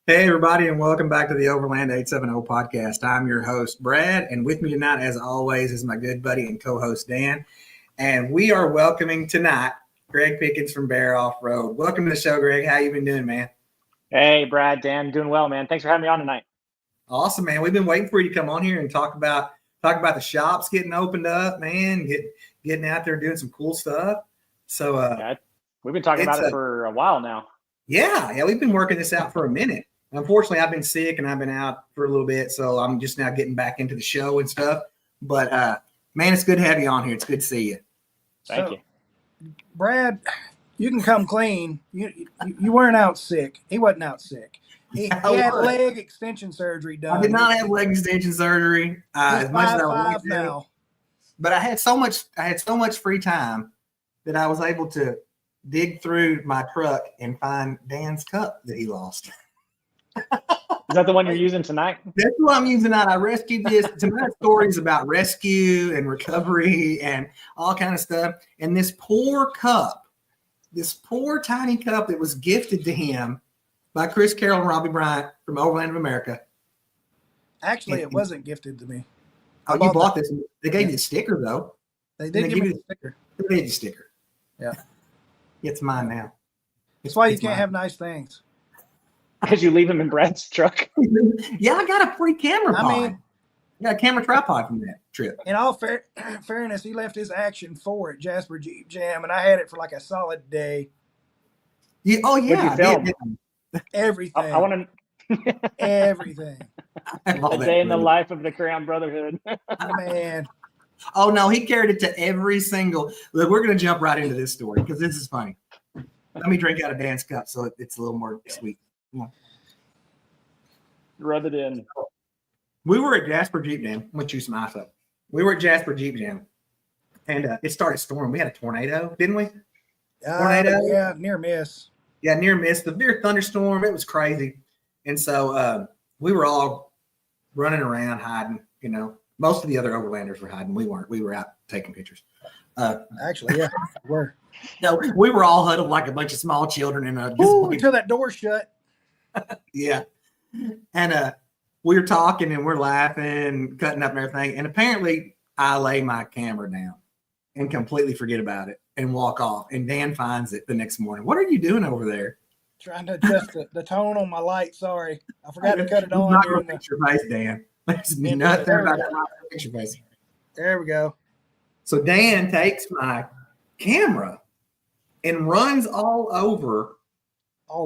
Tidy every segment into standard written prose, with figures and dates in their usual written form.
Hey, everybody, and welcome back to the Overland 870 podcast. I'm your host, Brad, and with me tonight, as always, is my good buddy and co-host, Dan. And we are welcoming tonight Greg Pickens from Bear Off Road. Welcome to the show, Greg. How you been doing, man? Hey, Brad, Dan, doing well, man. Thanks for having me on tonight. Awesome, man. We've been waiting for you to come on here and talk about the shops getting opened up, man. Getting out there doing some cool stuff. So, we've been talking about it for a while now. Yeah, we've been working this out for a minute. Unfortunately, I've been sick and I've been out for a little bit, so I'm just now getting back into the show and stuff. But man, it's good to have you on here. It's good to see you. Thank you, Brad. You can come clean. You weren't out sick. He wasn't out sick. He had leg extension surgery done. I did not have leg extension surgery as much as I wanted to. Now. But I had so much free time that I was able to dig through my truck and find Dan's cup that he lost. Is that the one you're using tonight? That's what I'm using tonight. I rescued this. Tonight's story is about rescue and recovery and all kind of stuff. And this poor tiny cup that was gifted to him by Chris Carroll and Robbie Bryant from Overland of America. Actually, it wasn't gifted to me. Oh, you bought this. They gave you the sticker, though. They did give me the sticker. They gave you the sticker. Yeah. It's mine now. That's why you can't have nice things. Because you leave them in Brad's truck. Yeah, I got a free camera pod. I got a camera tripod from that trip. In all fairness, he left his Action 4 at Jasper Jeep Jam, and I had it for like a solid day. Yeah, oh, yeah. What'd you film? Everything. I want to. Everything. A day in the life of the Crown Brotherhood. Man. Oh, no, he carried it to every single. Look, we're going to jump right into this story because this is funny. Let me drink out of Dan's cup so it's a little more sweet. Yeah. Rub it in. We were at Jasper Jeep Jam. I'm going to chew some ice up. We were at Jasper Jeep Jam, and it started storming. We had a tornado, didn't we? Tornado? Yeah, near miss. Yeah, near miss. The big thunderstorm, it was crazy. And so we were all running around hiding, you know. Most of the other Overlanders were hiding. We weren't. We were out taking pictures. Actually, yeah, we were. No, we were all huddled like a bunch of small children in a until that door shut. Yeah. And we were talking and we're laughing, cutting up and everything. And apparently I lay my camera down and completely forget about it and walk off. And Dan finds it the next morning. What are you doing over there? Trying to adjust the tone on my light. Sorry. I forgot to cut it on. Not going to fix your face, Dan. There's nothing about that. Fix your face. There we go. So Dan takes my camera and runs all over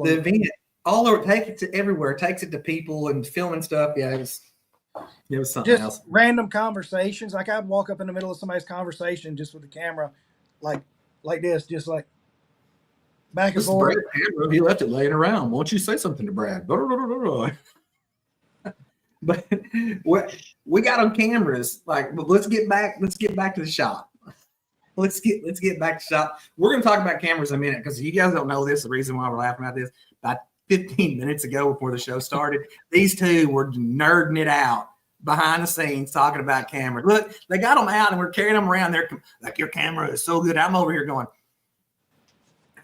the event. All over, take it to everywhere, takes it to people and filming stuff. Yeah, it was something just else. Random conversations. Like I'd walk up in the middle of somebody's conversation just with the camera, like this, just like back and forth. Camera, he left it laying around. Won't you say something to Brad? But we got on cameras. Like, let's get back to the shop. Let's get back to the shop. We're going to talk about cameras in a minute because you guys don't know this. The reason why we're laughing about this. About 15 minutes ago before the show started, these two were nerding it out behind the scenes talking about cameras. Look, they got them out and we're carrying them around. They're like, your camera is so good. I'm over here going,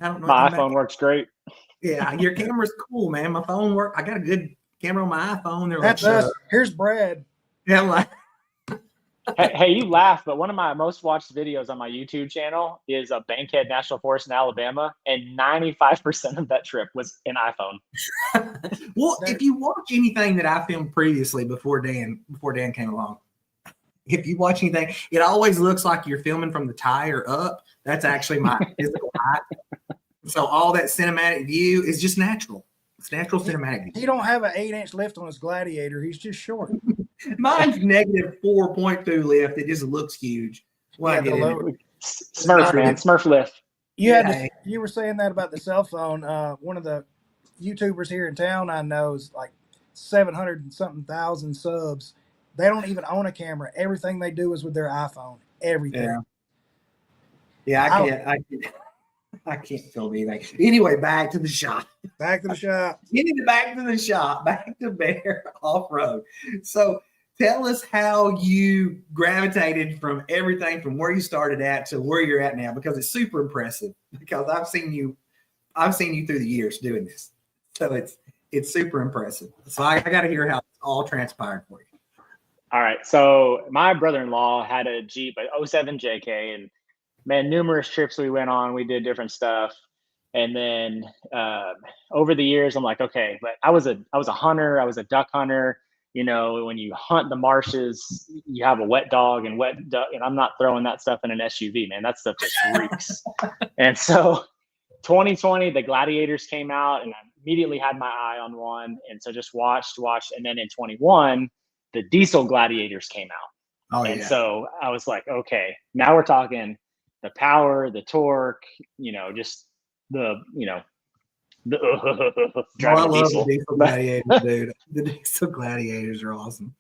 I don't know. My iPhone works great. Yeah, your camera's cool, man. My phone works. I got a good camera on my iPhone. They're That's us. Here's Brad. Yeah, like. Hey, you laugh, but one of my most watched videos on my YouTube channel is a Bankhead National Forest in Alabama, and 95% of that trip was an iPhone. Well, if you watch anything that I filmed previously before Dan came along, if you watch anything, it always looks like you're filming from the tire up. That's actually my physical height. So all that cinematic view is just natural. It's natural cinematic view. He don't have an 8-inch lift on his Gladiator. He's just short. Mine's negative 4.2 lift. It just looks huge. Smurf, man. Smurf lift. You were saying that about the cell phone. One of the YouTubers here in town I know is like 700 and something thousand subs. They don't even own a camera. Everything they do is with their iPhone. Everything. Yeah, I can't film anything. Anyway, back to the shop. Back to the shop. Back to the shop. Back to Bear Off Road. So tell us how you gravitated from everything from where you started at to where you're at now, because it's super impressive. Because I've seen you through the years doing this. So It's super impressive. So I got to hear how it's all transpired for you. All right. So my brother-in-law had a Jeep, a 07 JK, and man, numerous trips we went on. We did different stuff. And then over the years, I'm like, okay, but I was a hunter. I was a duck hunter. You know, when you hunt the marshes, you have a wet dog and wet duck, and I'm not throwing that stuff in an SUV, man. That stuff just reeks. And so 2020, the Gladiators came out, and I immediately had my eye on one. And so just watched. And then in 21, the diesel Gladiators came out. Oh, And yeah. so I was like, okay, now we're talking the power, the torque, you know, just the, you know, the Oh, I driving a love diesel. the diesel gladiators, dude. The diesel gladiators are awesome.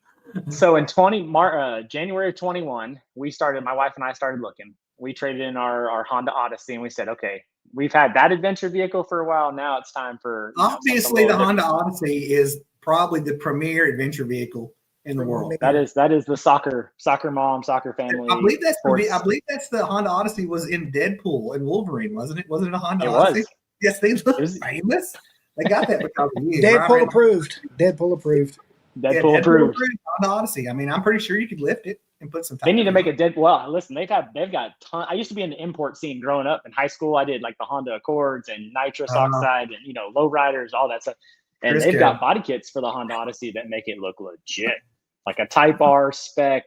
So in January of 21, my wife and I started looking. We traded in our Honda Odyssey, and we said, okay, we've had that adventure vehicle for a while. Now it's time for, you know, Obviously, something a the little Honda different. Odyssey is probably the premier adventure vehicle in the world. That is the soccer mom, soccer family. I believe sports. that's the Honda Odyssey was in Deadpool and Wolverine, wasn't it? Wasn't it a Honda It Odyssey? was. Yes, they look was- famous. They got that because of you. Deadpool right? approved. Deadpool approved. Deadpool approved. Honda Odyssey. I mean, I'm pretty sure you could lift it and put some. They need to make it well. Listen, they've got ton. I used to be in the import scene growing up in high school. I did like the Honda Accords and nitrous oxide and, you know, lowriders, all that stuff. And Chris they've Carroll. got body kits for the Honda Odyssey that make it look legit, like a Type R spec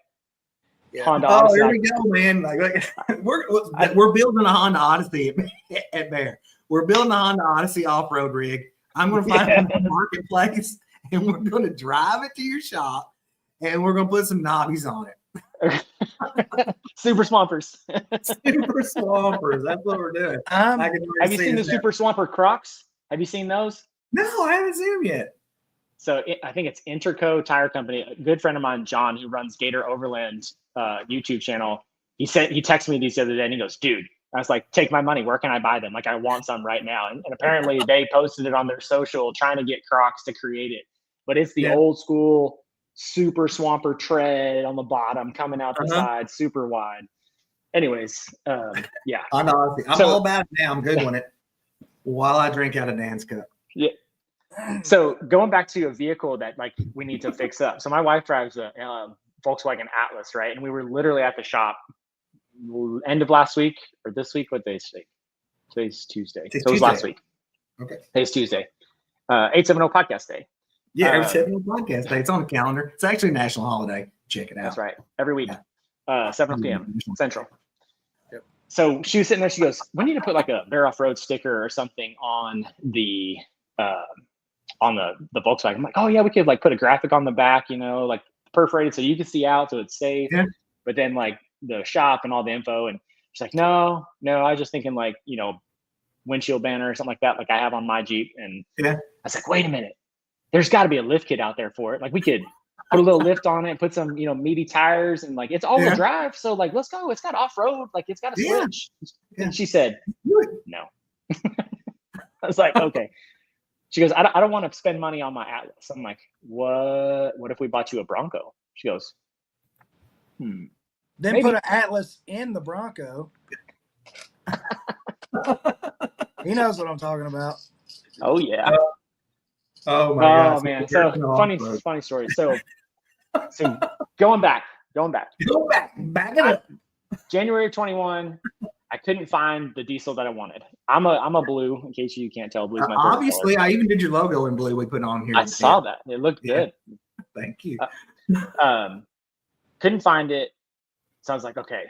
Honda Oh, Odyssey. here we go, man! Like we're building a Honda Odyssey at Bear. We're building a Honda Odyssey off-road rig. I'm going to find it in the marketplace, and we're going to drive it to your shop, and we're going to put some knobbies on it. Super Swampers. Super Swampers. That's what we're doing. Have you seen the Super Swamper Crocs? Have you seen those? No, I haven't seen them yet. So I think it's Interco Tire Company. A good friend of mine, John, who runs Gator Overland YouTube channel. He texted me these the other day, and he goes, "Dude," I was like, "Take my money. Where can I buy them? Like, I want some right now." And apparently, they posted it on their social, trying to get Crocs to create it. But it's the old school Super Swamper tread on the bottom, coming out the side, super wide. Anyways, yeah. I'm all about it now. I'm Googling it while I drink out of Dan's cup. Yeah. So going back to a vehicle that like we need to fix up. So my wife drives a Volkswagen Atlas, right? And we were literally at the shop end of last week or this week. What day is today? Today's Tuesday. So it was last week. Okay. Today's Tuesday. 870 podcast day. Yeah, every 7 podcast day. It's on the calendar. It's actually a national holiday. Check it out. That's right. Every week. 7 p.m. Central. Yep. So she was sitting there. She goes, "We need to put like a Bear Off-Road sticker or something on the Volkswagen." I'm like, "Oh yeah, we could like put a graphic on the back, you know, like perforated so you can see out, so it's safe." Yeah. But then like the shop and all the info, and she's like, "No, I was just thinking like, you know, windshield banner or something like that, like I have on my Jeep." And I was like, "Wait a minute, there's got to be a lift kit out there for it. Like we could put a little lift on it, put some, you know, meaty tires, and like it's all-wheel drive, so like let's go. It's got off-road, like it's got a switch." And she said, "No." I was like, "Okay." She goes, I don't want to spend money on my Atlas." I'm like, what if we bought you a Bronco? She goes, Then maybe. put an Atlas in the Bronco. He knows what I'm talking about. "Oh yeah." Oh my God. Oh man. So funny story. So going back. Go back it up. January 21, I couldn't find the diesel that I wanted. I'm a blue, in case you can't tell. Blue's my favorite Obviously, color. I even did your logo in blue we put on here. I saw that. It looked good. Thank you. Couldn't find it. So I was like, okay.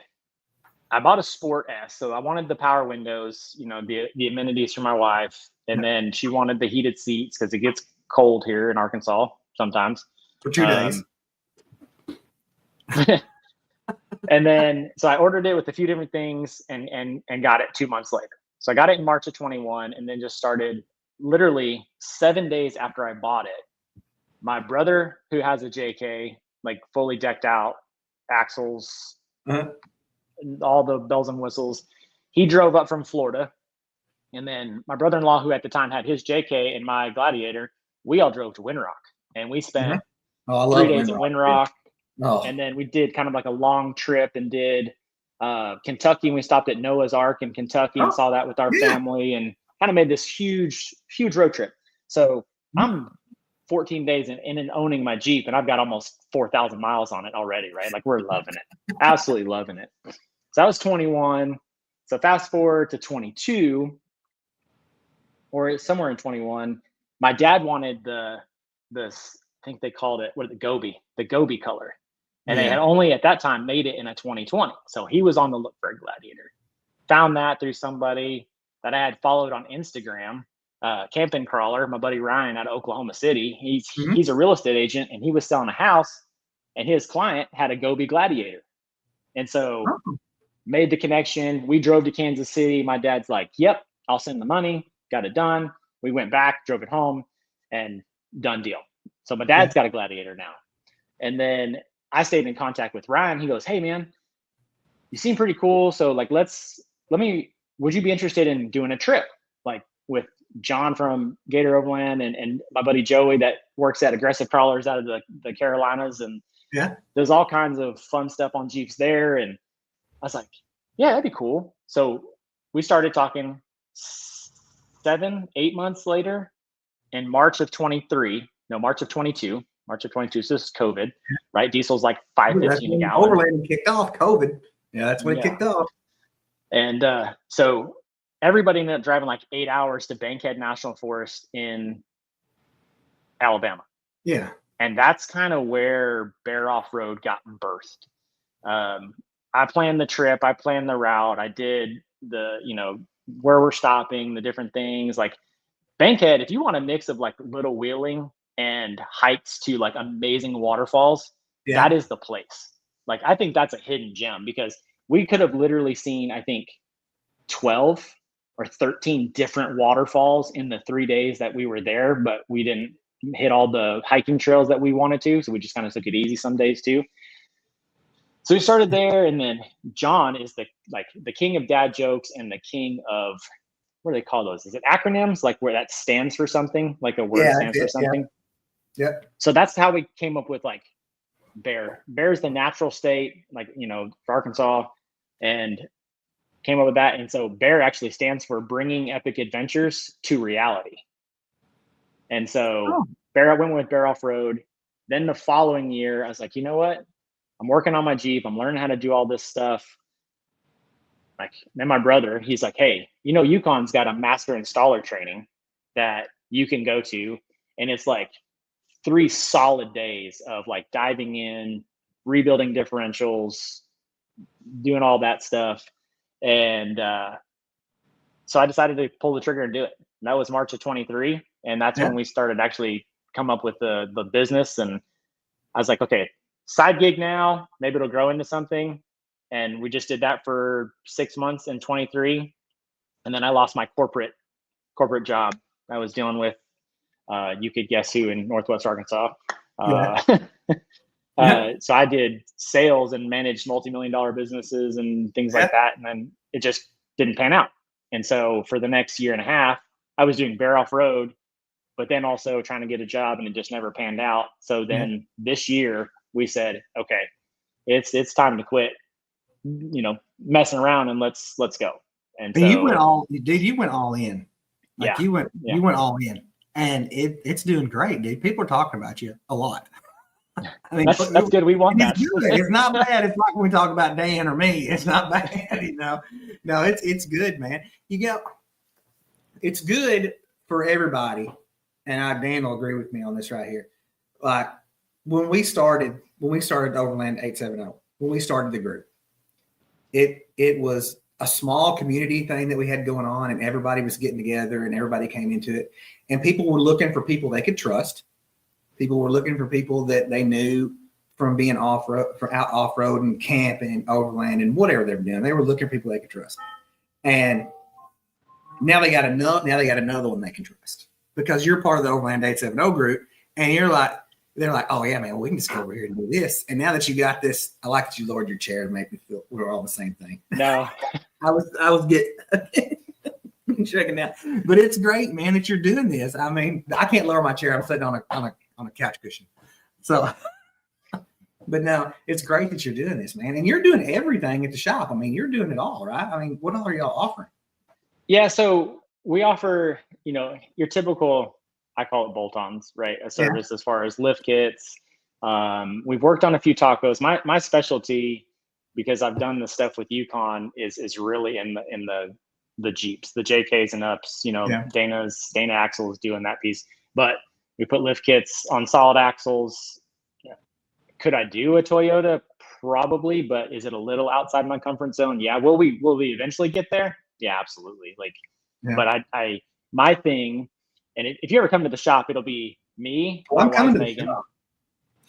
I bought a Sport S, so I wanted the power windows, you know, the amenities for my wife, and then she wanted the heated seats because it gets cold here in Arkansas sometimes. For 2 days. And then so I ordered it with a few different things and got it 2 months later. So I got it in March of 21, and then just started literally 7 days after I bought it. My brother, who has a JK, like fully decked out, axles, all the bells and whistles, he drove up from Florida. And then my brother-in-law, who at the time had his JK and my Gladiator, we all drove to Windrock, and we spent 3 days at Windrock. Oh. And then we did kind of like a long trip and did Kentucky. And we stopped at Noah's Ark in Kentucky and saw that with our family, and kind of made this huge road trip. So I'm 14 days in and owning my Jeep, and I've got almost 4,000 miles on it already, right? Like we're loving it, absolutely loving it. So I was 21. So fast forward to 22, or somewhere in 21, my dad wanted this, I think they called it, the Gobi color. And they had only at that time made it in a 2020. So he was on the look for a Gladiator. Found that through somebody that I had followed on Instagram, Camping Crawler, my buddy Ryan out of Oklahoma City. He's a real estate agent, and he was selling a house, and his client had a Gobi Gladiator. And so made the connection. We drove to Kansas City. My dad's like, yep, I'll send the money. Got it done. We went back, drove it home, and done deal. So my dad's got a Gladiator now. And then I stayed in contact with Ryan. He goes, hey man, you seem pretty cool. So like, would you be interested in doing a trip? Like with John from Gator Overland and my buddy Joey that works at Aggressive Crawlers out of the Carolinas, and there's all kinds of fun stuff on Jeeps there. And I was like, yeah, that'd be cool. So we started talking 7-8 months later in March of 22. So this is COVID, right? Diesel's like $5.15 a gallon. Overland kicked off COVID. Yeah, that's when it kicked off. And so everybody ended up driving like 8 hours to Bankhead National Forest in Alabama. Yeah. And that's kind of where Bear Off-Road got birthed. I planned the trip. I planned the route. I did where we're stopping, the different things. Like Bankhead, if you want a mix of like little wheeling and hikes to like amazing waterfalls, that is the place. Like, I think that's a hidden gem, because we could have literally seen, I think, 12 or 13 different waterfalls in the 3 days that we were there, but we didn't hit all the hiking trails that we wanted to. So we just kind of took it easy some days too. So we started there, and then John is the king of dad jokes and the king of, what do they call those? Is it acronyms? Like where that stands for something, like a word stands for something. Yeah. So that's how we came up with like Bear. Bear's the natural state, like, for Arkansas, and came up with that. And so Bear actually stands for bringing epic adventures to reality. And so I went with Bear Off-Road. Then the following year, I was like, you know what? I'm working on my Jeep. I'm learning how to do all this stuff. Like, then my brother, he's like, hey, Yukon's got a master installer training that you can go to. And it's like 3 solid days of like diving in, rebuilding differentials, doing all that stuff. And so I decided to pull the trigger and do it. And that was March of 23. And that's when we started actually come up with the business. And I was like, okay, side gig now, maybe it'll grow into something. And we just did that for 6 months in 23. And then I lost my corporate job. I was dealing with, you could guess who, in Northwest Arkansas. So I did sales and managed multi-million-dollar businesses and things like that. And then it just didn't pan out. And so for the next year and a half, I was doing Bear Off-Road, but then also trying to get a job, and it just never panned out. So then this year we said, okay, it's time to quit, messing around, and let's go. And so, you went all in. Like you went all in, and it's doing great, dude. People are talking about you a lot. I mean, that's good. We want that. It's not bad. It's like when we talk about Dan or me. It's not bad, No, it's good, man. It's good for everybody. And Dan will agree with me on this right here. Like when we started Overland 870, when we started the group, it was a small community thing that we had going on, and everybody was getting together and everybody came into it, and people were looking for people they could trust. People were looking for people that they knew from being off-road and camping and overland and whatever they were doing. They were looking for people they could trust. And now they got another one they can trust, because you're part of the Overland 870 group, and they're like, oh yeah, man, we can just go over here and do this. And now that you got this, I like that you lowered your chair to make me feel we're all the same thing. No, I was getting checking out, but it's great, man, that you're doing this. I mean, I can't lower my chair. I'm sitting on a couch cushion. So, but no, it's great that you're doing this, man. And you're doing everything at the shop. I mean, you're doing it all, right? I mean, what all are y'all offering? Yeah. So we offer, your typical, I call it bolt-ons, right? A service as far as lift kits. We've worked on a few tacos. My specialty, because I've done the stuff with Yukon, is really in the Jeeps, the JKs and ups. You know, Dana Axle is doing that piece, but we put lift kits on solid axles. Could I do a Toyota? Probably, but is it a little outside my comfort zone? Yeah. Will we eventually get there? Yeah, absolutely. But my thing, and if you ever come to the shop, it'll be me, my wife Megan.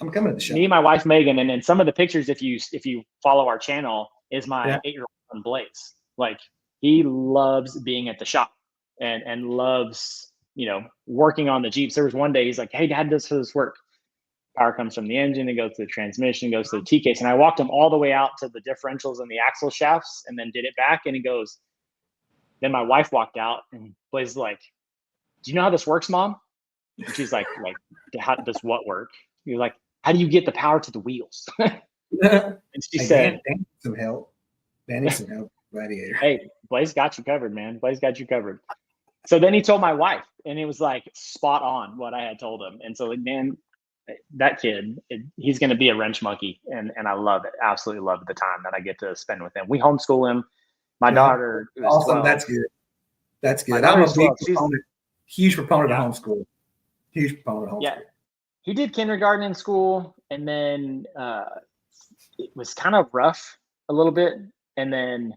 I'm coming to the shop. Me, my wife Megan, and then some of the pictures, if you follow our channel, is my 8-year-old son Blaze. Like, he loves being at the shop and loves, working on the Jeeps. There was one day he's like, "Hey, Dad, does this work?" Power comes from the engine, it goes to the transmission, goes to the T-case. And I walked him all the way out to the differentials and the axle shafts and then did it back. And he goes, then my wife walked out and was like, "Do you know how this works, Mom?" And she's like, "How does what work?" You're like, "How do you get the power to the wheels?" And she said, Dan needs some help. Dan needs some help, Gladiator. "Hey, Blaze got you covered, man. Blaze got you covered." So then he told my wife, and it was like spot on what I had told him. And so, man, that kid, he's going to be a wrench monkey, and I love it. Absolutely love the time that I get to spend with him. We homeschool him. My daughter is awesome. 12. That's good. That's good. I'm a huge proponent of homeschool. Huge proponent of homeschool. Yeah, he did kindergarten in school, and then it was kind of rough a little bit, and then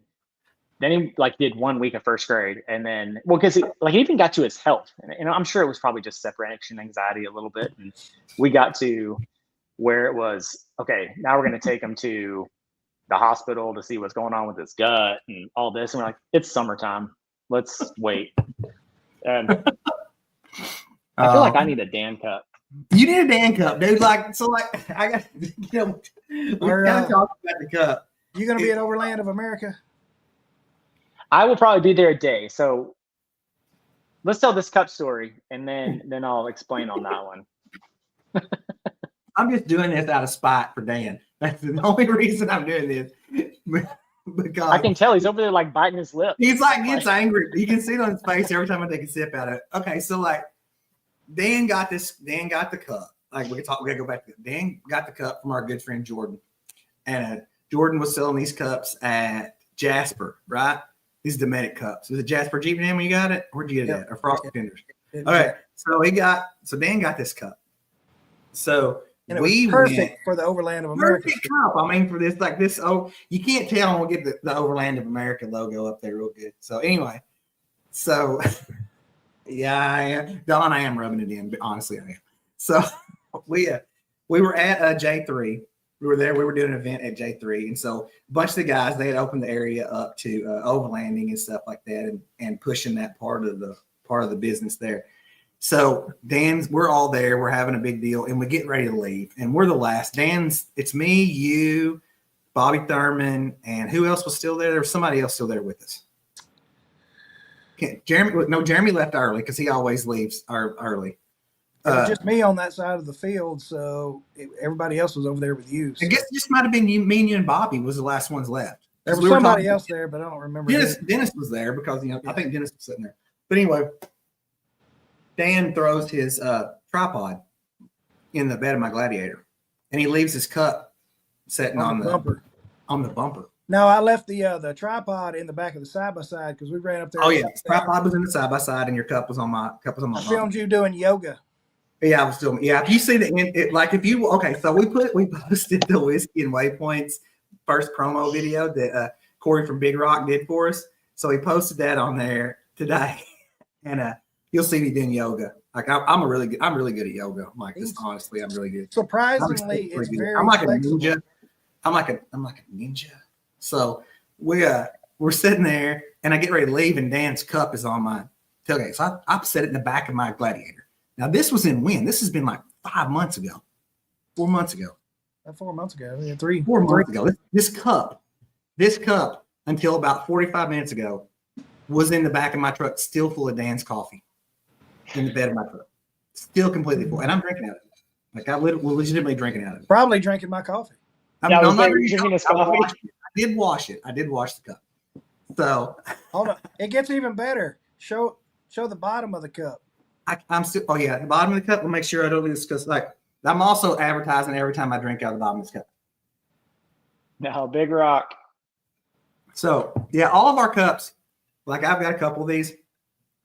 he did 1 week of first grade, and then because he even got to his health, and I'm sure it was probably just separation anxiety a little bit, and we got to where it was okay. Now we're going to take him to the hospital to see what's going on with his gut and all this, and we're like, it's summertime, let's wait. And I feel like I need a Dan cup. You need a Dan cup, dude. I got we kind of talk about the cup. You going to be at Overland of America? I will probably be there a day. So let's tell this cup story, and then I'll explain on that one. I'm just doing this out of spite for Dan. That's the only reason I'm doing this. Because I can tell he's over there biting his lip. He's gets angry. You can see it on his face every time I take a sip out of it. Okay, so Dan got the cup. We're gonna go back to it. Dan got the cup from our good friend Jordan. And Jordan was selling these cups at Jasper, right? These Dometic cups. Was it Jasper Jeep Dan when you got it? Where'd you get it at? Or Frosty Tenders? Okay. So Dan got this cup. So and it was perfect for the Overland of America. Perfect cup. I mean, for this, you can't tell I'm gonna get the Overland of America logo up there real good. So anyway, yeah, I am. Don, I am rubbing it in, but honestly, I am. So we were at J3. We were there. We were doing an event at J3, and so a bunch of the guys, they had opened the area up to overlanding and stuff like that, and pushing that part of the business there. So we're all there. We're having a big deal, and we get ready to leave, and we're the last. It's me, you, Bobby Thurman, and who else was still there? There was somebody else still there with us. Jeremy left early because he always leaves early. It was just me on that side of the field, so everybody else was over there with you. So. I guess it just might have been me and you and Bobby was the last ones left. There was somebody else there, but I don't remember. Dennis was there because I think Dennis was sitting there. But anyway, Dan throws his tripod in the bed of my Gladiator, and he leaves his cup sitting on the bumper. No, I left the tripod in the back of the side by side because we ran up there. Oh yeah, the tripod was in the side by side, and your cup was on my I filmed you doing yoga. Yeah, I was still. Yeah, if you see so we posted the Whiskey and Waypoints first promo video that Corey from Big Rock did for us. So he posted that on there today, and you'll see me doing yoga. I'm really good at yoga. Honestly, I'm really good. Surprisingly, it's very. I'm like flexible. a ninja. I'm like a ninja. So we're sitting there, and I get ready to leave, and Dan's cup is on my tailgate. So I set it in the back of my Gladiator. Now, this was in when? This has been 5 months ago. 4 months ago. 4 months ago. Yeah, 4 months ago. This cup, until about 45 minutes ago, was in the back of my truck, still full of Dan's coffee in the bed of my truck. Still completely full. And I'm drinking out of it. I legitimately drinking out of it. Probably drinking my coffee. I'm not drinking his coffee. I did wash it. I did wash the cup. So. Hold on. It gets even better. Show the bottom of the cup. I'm still. Oh yeah, the bottom of the cup. We'll make sure I don't lose because like I'm also advertising every time I drink out of the bottom of this cup. No, Big Rock. So yeah, all of our cups. Like I've got a couple of these.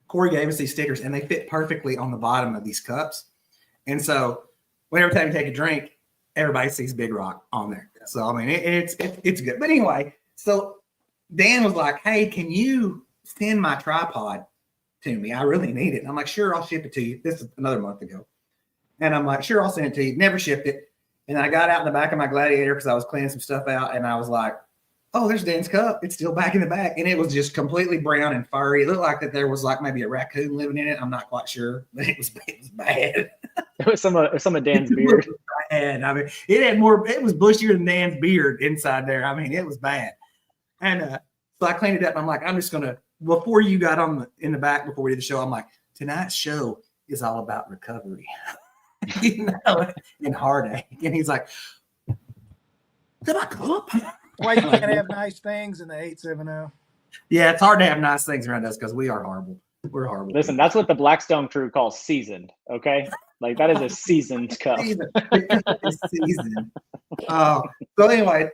Corey gave us these stickers, and they fit perfectly on the bottom of these cups. And so, whenever time you take a drink, everybody sees Big Rock on there. So I mean, it's good. But anyway, so Dan was like, "Hey, can you send my tripod to me? I really need it." And I'm like, "Sure, I'll ship it to you." This is another month ago, and I'm like, "Sure, I'll send it to you." Never shipped it. And I got out in the back of my Gladiator because I was cleaning some stuff out, and I was like, "Oh, there's Dan's cup. It's still back in the back." And it was just completely brown and furry. It looked like that there was like maybe a raccoon living in it. I'm not quite sure, but it was bad. It was some of Dan's beard. It was bad. I mean, it was bushier than Dan's beard inside there. I mean, it was bad. And so I cleaned it up. I'm like, I'm just going to, before you got in the back, before we did the show, I'm like, tonight's show is all about recovery, and heartache. And he's like, is that my cup? Why you can't have nice things in the 870? Yeah, it's hard to have nice things around us because we are horrible. We're horrible. Listen, that's what the Blackstone crew calls seasoned. Okay, like that is a seasoned cup. It's seasoned. So anyway,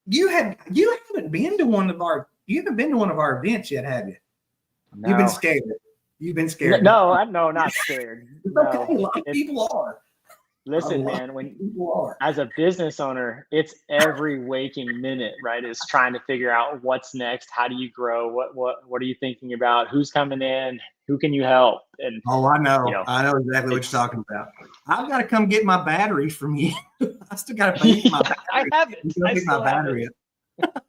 you haven't been to one of our events yet, have you? No. You've been scared. You've been scared. No, not scared. It's No. okay. A lot of people are. Listen, man, as a business owner, it's every waking minute, right? Is trying to figure out what's next. How do you grow? What are you thinking about? Who's coming in? Who can you help? And I know. You know, I know exactly what you're talking about. I've got to come get my battery from you. I still got to pay for my battery. I have it. I Get my still have battery. it.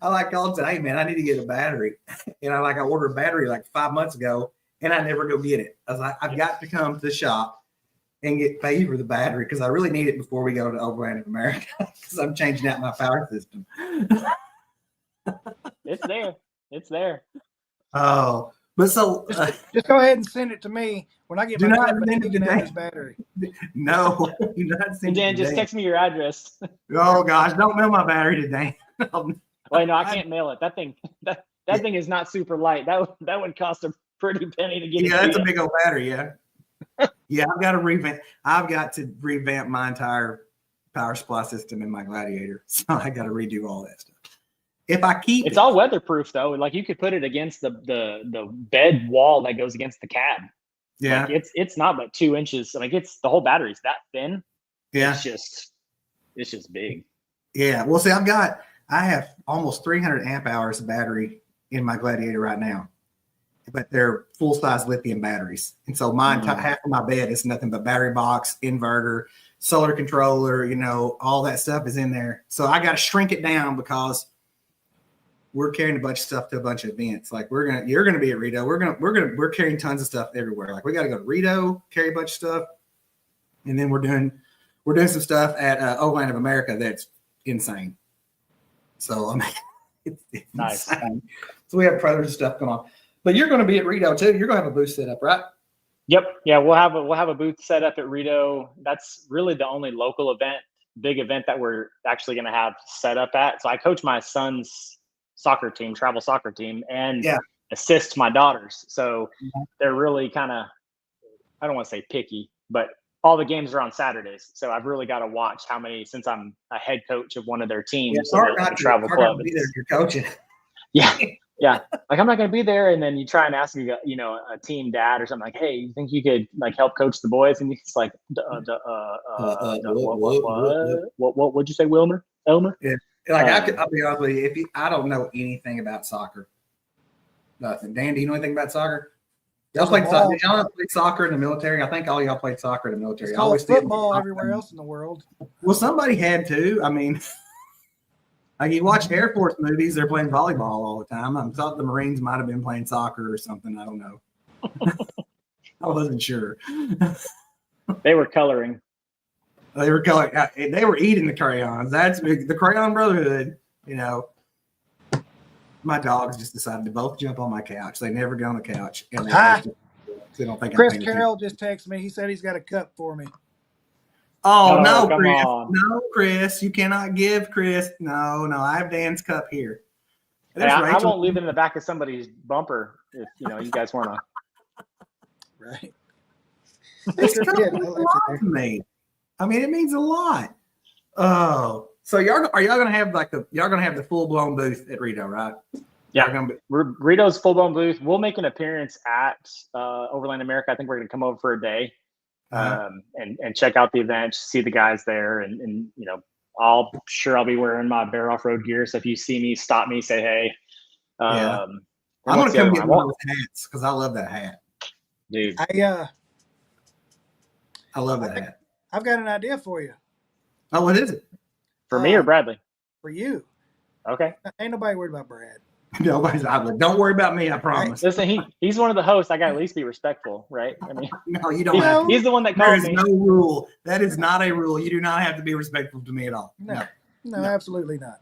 I called and said, "Hey man, I need to get a battery," and I ordered a battery like 5 months ago, and I never go get it. I was like, I've got to come to the shop and get paid for the battery because I really need it before we go to Overland of America because I'm changing out my power system. It's there. It's there. Oh, but so Just go ahead and send it to me when I get Do my not cup. send You it can today. have this battery. no, you're not And sending Dan, it just today. text me your address. Oh gosh, don't mail my battery today. Wait, no, I can't mail it. That thing thing is not super light. That would cost a pretty penny to get it. Yeah, to that's a you. big old battery. Yeah, yeah. I've got to revamp my entire power supply system in my Gladiator. So I got to redo all that stuff. If I keep It's all weatherproof though. Like you could put it against the bed wall that goes against the cab. yeah, Like it's not but 2 inches. Like it's the whole battery's that thin. yeah, It's just big. yeah. Well, see, I have almost 300 amp hours of battery in my Gladiator right now, but they're full size lithium batteries, and so half of my bed is nothing but battery box, inverter, solar controller. All that stuff is in there. So I got to shrink it down because we're carrying a bunch of stuff to a bunch of events. Like you're gonna be at Rito. We're carrying tons of stuff everywhere. Like we got to go to Rito, carry a bunch of stuff, and then we're doing some stuff at Overland of America that's insane. So I mean, it's Nice. insane. So we have predators stuff going on. But you're going to be at Rito too. You're going to have a booth set up, right? Yep. Yeah, we'll have a booth set up at Rito. That's really the only local big event that we're actually going to have set up at. So I coach my son's soccer team, travel soccer team, and assist my daughters. So they're really kind of, I don't want to say picky, but all the games are on Saturdays. So I've really got to watch how many, since I'm a head coach of one of their teams, Yeah, it's hard the not to travel club. be there if you're coaching. Yeah. Yeah. Like I'm not going to be there. And then you try and ask me, a team dad or something like, hey, you think you could help coach the boys? And he's like, what'd you say, Elmer? Yeah. I'll be honest with you. I don't know anything about soccer. Nothing. Dan, do you know anything about soccer? Y'all played soccer. Did y'all played soccer in the military? I think all y'all played soccer in the military. It's called football everywhere else in the world. Well, somebody had to. I mean, like you watch Air Force movies, they're playing volleyball all the time. I thought the Marines might have been playing soccer or something. I don't know. I wasn't sure. They were coloring. They were coloring. They were eating the crayons. That's big. The Crayon Brotherhood. My dogs just decided to both jump on my couch. They never get on the couch, and they don't think. Chris Carroll just texted me. He said he's got a cup for me. Oh no, come Chris! on. No, Chris! You cannot give Chris. No, I have Dan's cup here. Hey, I won't leave it in the back of somebody's bumper if you guys want to. Right. It's Sure kind did. of I a left it lot there. to me. I mean, it means a lot. Oh, so y'all gonna have the full blown booth at Rito, right? Yeah. Y'all gonna be- Rito's full blown booth. We'll make an appearance at Overland America. I think we're going to come over for a day and check out the event, see the guys there, and you know, I'll be wearing my Bear Off Road gear. So if you see me, stop me, say hey. Yeah. And I'm what's gonna the come other get one? one of those hats because I love that hat. Dude. I love that hat. I've got an idea for you. Oh, what is it? For me or Bradley? For you. Okay. Ain't nobody worried about Brad. Nobody's. Don't worry about me. I promise. Listen, he's one of the hosts. I got to at least be respectful, right? I mean, No, you don't have to. he's the one that There called is me. no rule. That is not a rule. You do not have to be respectful to me at all. No, absolutely not.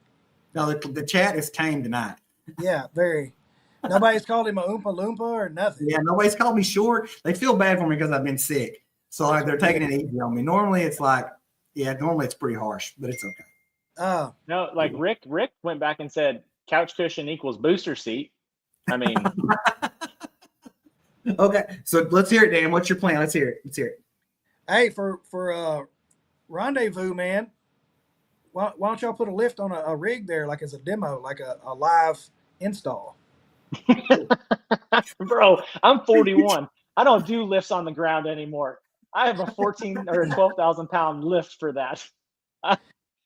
No, the chat is tame tonight. Yeah, very. Nobody's called him a Oompa Loompa or nothing. Yeah, nobody's called me short. They feel bad for me because I've been sick. So like, they're taking it easy on me. Normally it's pretty harsh, but it's okay. Oh. No, like Rick went back and said couch cushion equals booster seat. I mean, okay. So let's hear it, Dan. What's your plan? Let's hear it. Hey, for rendezvous, man. Why don't y'all put a lift on a rig there, like as a demo, like a live install? bro, I'm 41. I don't do lifts on the ground anymore. I have a 14 or 12,000 pound lift for that.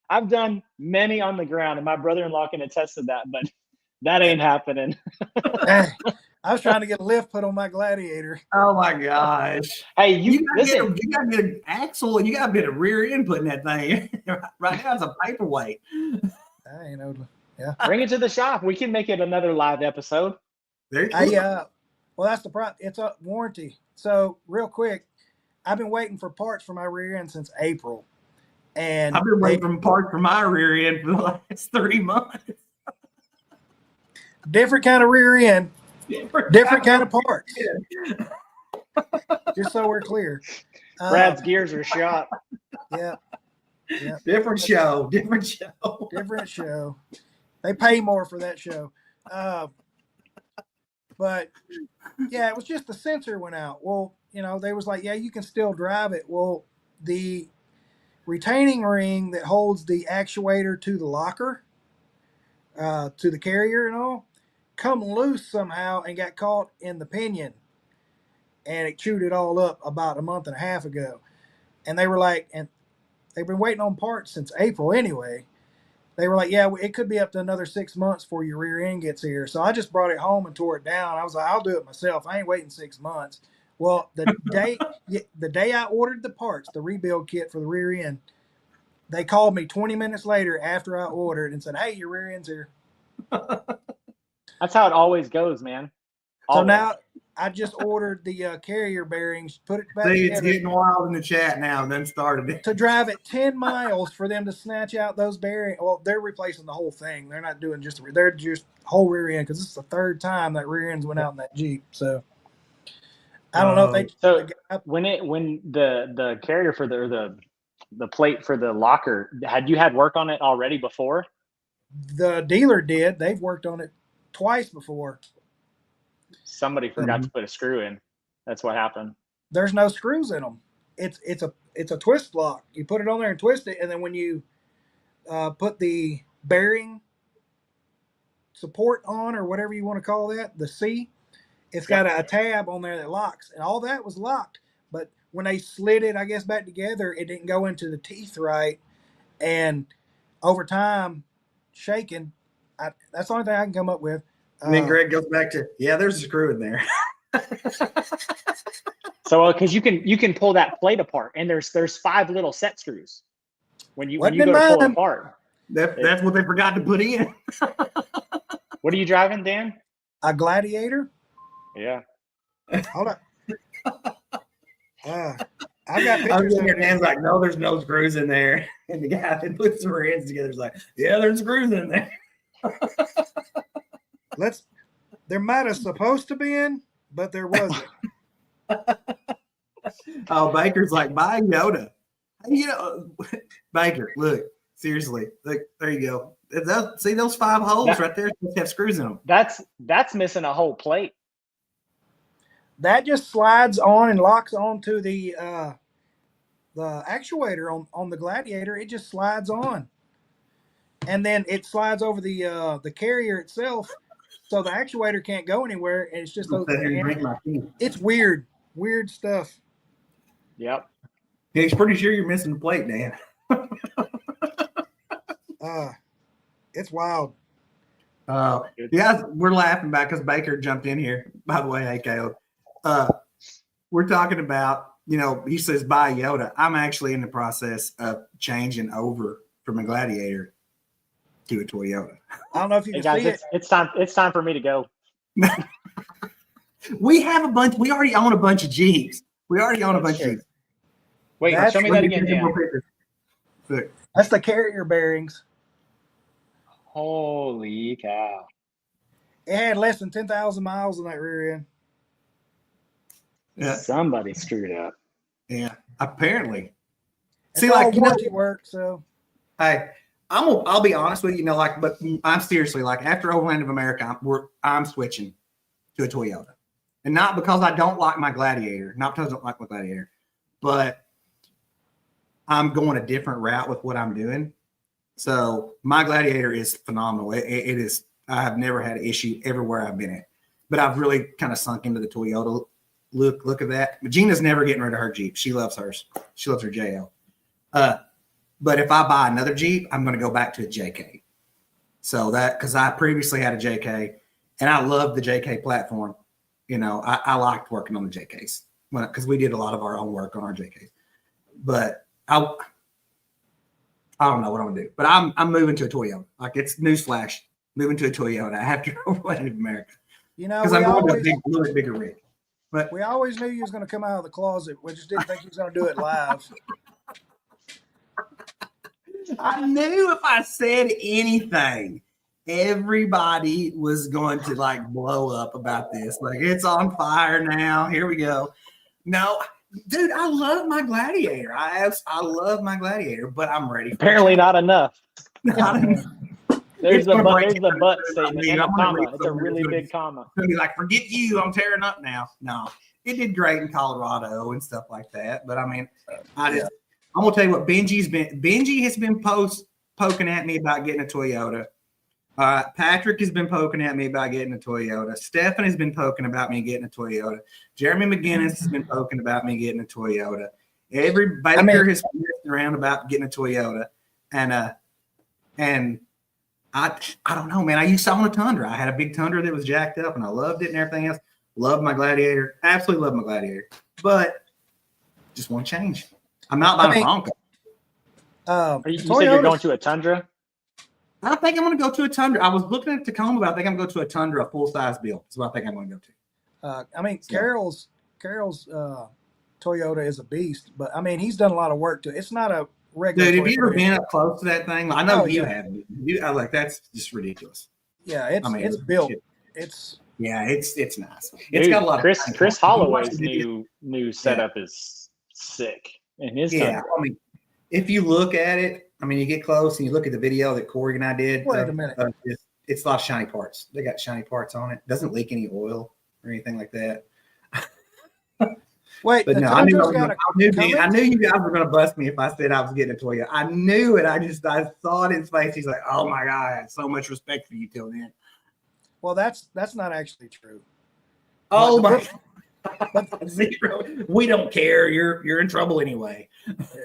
I've done many on the ground, and my brother-in-law can attest to that, but that ain't happening. Hey, I was trying to get a lift put on my Gladiator. Oh my gosh! Hey, you gotta get an axle and you got a bit of rear end putting that thing. Right now it's a paperweight. I ain't know. Yeah. Bring it to the shop. We can make it another live episode. There you go. Well, that's the problem. It's a warranty. So real quick, I've been waiting for parts for my rear end since April. And I've been waiting for parts for my rear end for the last 3 months. Different kind of rear end, different kind of parts. Just so we're clear. Brad's gears are shot. Yeah. Different show. Different show. They pay more for that show. But yeah, it was just the sensor went out. Well, they was like, yeah, you can still drive it. Well, the retaining ring that holds the actuator to the locker, to the carrier and all, come loose somehow and got caught in the pinion, and it chewed it all up about a month and a half ago. And they were like, and they've been waiting on parts since April anyway. They were like, yeah, it could be up to another 6 months before your rear end gets here. So I just brought it home and tore it down. I was like, I'll do it myself. I ain't waiting 6 months. Well, the day I ordered the parts, the rebuild kit for the rear end, they called me 20 minutes later after I ordered and said, hey, your rear end's here. That's how it always goes, man. So now I just ordered the carrier bearings, put it back See, together. it's getting wild in the chat now. Then started it. To drive it 10 miles for them to snatch out those bearings. Well, they're replacing the whole thing. They're not doing they're just whole rear end, because this is the third time that rear ends went out in that Jeep. So I don't know if they. So when the carrier for the plate for the locker, had you had work on it already before? The dealer did. They've worked on it twice before. Somebody forgot to put a screw in. That's what happened. There's no screws in them. It's a twist lock. You put it on there and twist it, and then when you put the bearing support on, or whatever you want to call that, the C, it's got a tab on there that locks, and all that was locked. But when they slid it, I guess, back together, it didn't go into the teeth right, and over time, shaking. That's the only thing I can come up with. And then Greg goes back to, there's a screw in there. So because you can pull that plate apart, and there's 5 little set screws when you go to pull it apart. That's what they forgot to put in. What are you driving, Dan? A Gladiator. Yeah. Hold up. I got pictures. I was looking at Dan's like, no, there's no screws in there. And the guy that puts the rear ends together is like, yeah, there's screws in there. There might have supposed to be in, but there wasn't. Oh, Baker's like, bye, Yoda. Baker, look, seriously, look, there you go. See those 5 holes right there? Supposed to have screws in them. That's missing a whole plate. that just slides on and locks onto the actuator on the Gladiator. It just slides on, and then it slides over the carrier itself, so the actuator can't go anywhere. And it's just I'll sit here and drink and my tea. it's weird stuff. Yep. He's pretty sure you're missing the plate, Dan. It's wild. Yeah, we're laughing back because Baker jumped in here. By the way, hey, Caleb. We're talking about, he says buy Yoda. I'm actually in the process of changing over from a Gladiator to a Toyota. I don't know if you Hey can guys, see it. it's time for me to go. We have a bunch. We already own a bunch of Jeeps. We already own a bunch of Jeeps. Wait, That's- show me that again, Dan. Look, That's the carrier bearings. Holy cow. It had less than 10,000 miles on that rear end. Yeah. Somebody screwed up. Yeah, apparently. It's See, all like, warranty work. So hey, I'll be honest with you, but I'm seriously, like, after Overland of America, I'm switching to a Toyota. And not because I don't like my Gladiator, not because I don't like my Gladiator, but I'm going a different route with what I'm doing. So my Gladiator is phenomenal. It is. I have never had an issue everywhere I've been at, but I've really kind of sunk into the Toyota look at that. Gina's never getting rid of her Jeep. She loves hers. She loves her JL. But if I buy another Jeep, I'm going to go back to a JK. So because I previously had a JK and I love the JK platform. I liked working on the JKs because we did a lot of our own work on our JKs. But I don't know what I'm gonna do. But I'm moving to a Toyota. Like, it's newsflash, moving to a Toyota after Overland of America because I'm going to a little bigger rig. But we always knew you was going to come out of the closet. We just didn't think you was going to do it live. I knew if I said anything, everybody was going to blow up about this. Like, it's on fire now. Here we go. No, dude, I love my Gladiator. I love my Gladiator, but I'm ready. Apparently not enough. There's the gonna but statement and a I'm gonna comma. read It's a something really that's big comma. It's gonna be like, forget you, I'm tearing up now. No, it did great in Colorado and stuff like that. But I mean, I'm gonna tell you what, Benji has been poking at me about getting a Toyota. Patrick has been poking at me about getting a Toyota. Stefan has been poking about me getting a Toyota. Jeremy McGinnis has been poking about me getting a Toyota. Every Baker has been around about getting a Toyota. And I don't know, man. I used to own a Tundra. I had a big Tundra that was jacked up, and I loved it and everything else. Loved my Gladiator. Absolutely love my Gladiator. But just want to change. I'm not buying a Bronco. You said you're going to a Tundra? I think I'm going to go to a Tundra. I was looking at Tacoma, but I think I'm going to go to a Tundra, a full-size build. That's what I think I'm going to go to. Carroll's Toyota is a beast, but I mean, he's done a lot of work to it. It's not a regular. Dude, have you ever been up close to that thing? I know you have. I like, that's just ridiculous. Yeah, it's built. It's nice. It's Dude, got a lot of Chris Holloway's new setup is sick. And his I mean, if you look at it, I mean, you get close and you look at the video that Corey and I did. Wait a minute. It's a lot of shiny parts. They got shiny parts on it. Doesn't leak any oil or anything like that. Wait, but no, I knew you guys were going to bust me if I said I was getting a Toyota. I knew it. I saw it in his face. He's like, "Oh my God, I had so much respect for you till then." Well, that's not actually true. Oh my God. Zero. We don't care. You're in trouble anyway.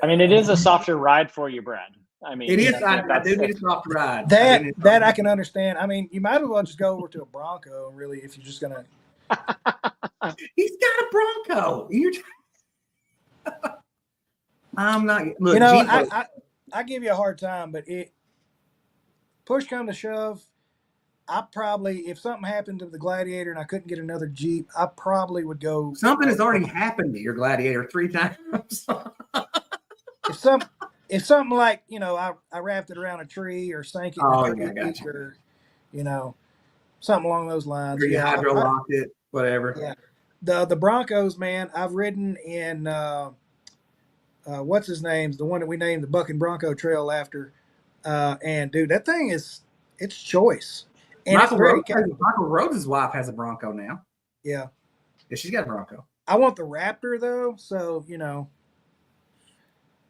I mean, it is a softer ride for you, Brad. I mean, it is. I do need a soft ride. That I can understand. I mean, you might as well just go over to a Bronco, really, if you're just gonna. He's got a Bronco. I'm not. Look, I give you a hard time, but push come to shove, I probably, if something happened to the Gladiator and I couldn't get another Jeep, I probably would go. Something has already happened to your Gladiator 3 times. If something like, I wrapped it around a tree or sank it or, something along those lines. Or you hydro-locked it, whatever. Yeah. The Broncos, man, I've ridden in what's his name's, the one that we named the Buck and Bronco Trail after. And dude, that thing it's choice. And Michael Rhodes' wife has a Bronco now. Yeah. Yeah, she's got a Bronco. I want the Raptor though, so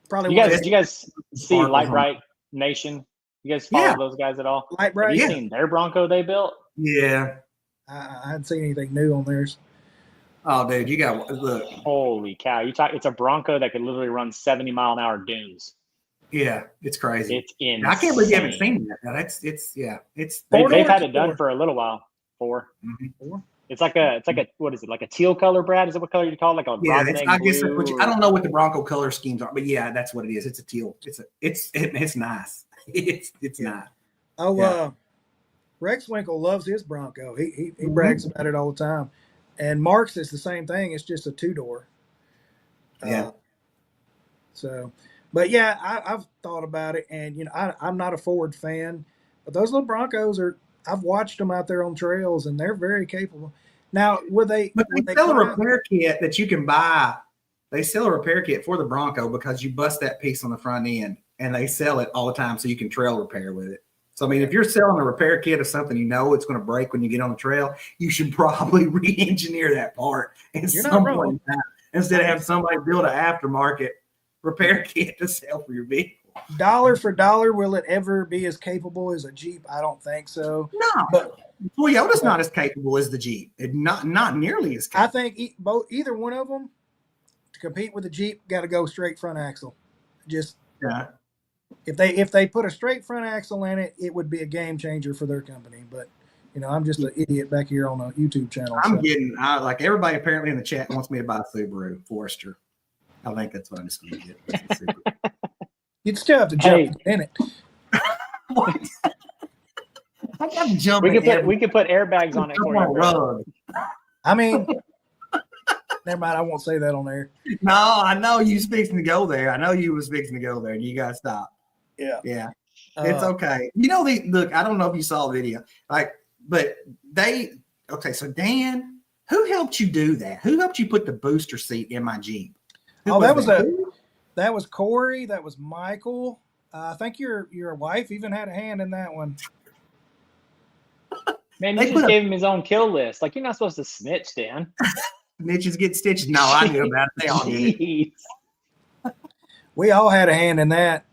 probably You want guys, to you guys see Sparkles Light on. Bright Nation? You guys follow Yeah. those guys at all? Light Have Bright. you Yeah. seen their Bronco they built? Yeah. I hadn't seen anything new on theirs. Oh, dude, you got look. Holy cow! It's a Bronco that could literally run 70-mile-an-hour dunes. Yeah, it's crazy. It's insane. I can't believe you haven't seen that. No, it's yeah. It's Four They've had doors it done or- for a little while. Four. Mhm. It's like a what is it? Like a teal color, Brad? Is it what color you call it? Like a Yeah, robin it's, egg I guess that's blue what I don't know what the Bronco color schemes are, but yeah, that's what it is. It's a teal. It's nice. It's nice. Oh, Yeah. Rex Winkle loves his Bronco. He Mhm. brags about it all the time. And Mark's is the same thing. It's just a 2-door. Yeah. So, but yeah, I've thought about it, and I'm not a Ford fan, but those little Broncos are. I've watched them out there on trails, and they're very capable. Now, would they? But would they sell a come out- repair kit that you can buy. They sell a repair kit for the Bronco because you bust that piece on the front end, and they sell it all the time so you can trail repair with it. So I mean, if you're selling a repair kit of something you know it's going to break when you get on the trail, you should probably re-engineer that part at You're not some wrong. point in time instead of having somebody build an aftermarket repair kit to sell for your vehicle. dollar for dollar, will it ever be as capable as a Jeep? I don't think so. No, But Toyota's not as capable as the Jeep. Not nearly as I capable. think either one of them to compete with the Jeep got to go straight front axle. Just Yeah. if they put a straight front axle in it, it would be a game changer for their company. But I'm just an idiot back here on a YouTube channel. I'm so. getting like everybody apparently in the chat wants me to buy a Subaru Forester. I think that's what I'm just going to get. It's a Subaru. You'd still have to jump in it. What? I got to jump. We in could put airbags on it for a you. rug. I mean, never mind. I won't say that on there. No, I know you was fixing to go there. I know you was fixing to go there. You got to stop. Yeah. Yeah. It's Uh, okay. Look, I don't know if you saw the video, but so Dan, who helped you do that? Who helped you put the booster seat in my Jeep? Who Oh, that was Corey. That was Michael. I think your wife even had a hand in that one. Man, They you put just a- gave him his own kill list. Like, you're not supposed to snitch, Dan. Snitches get stitches. No, I knew about it. They all did. Jeez. We all had a hand in that.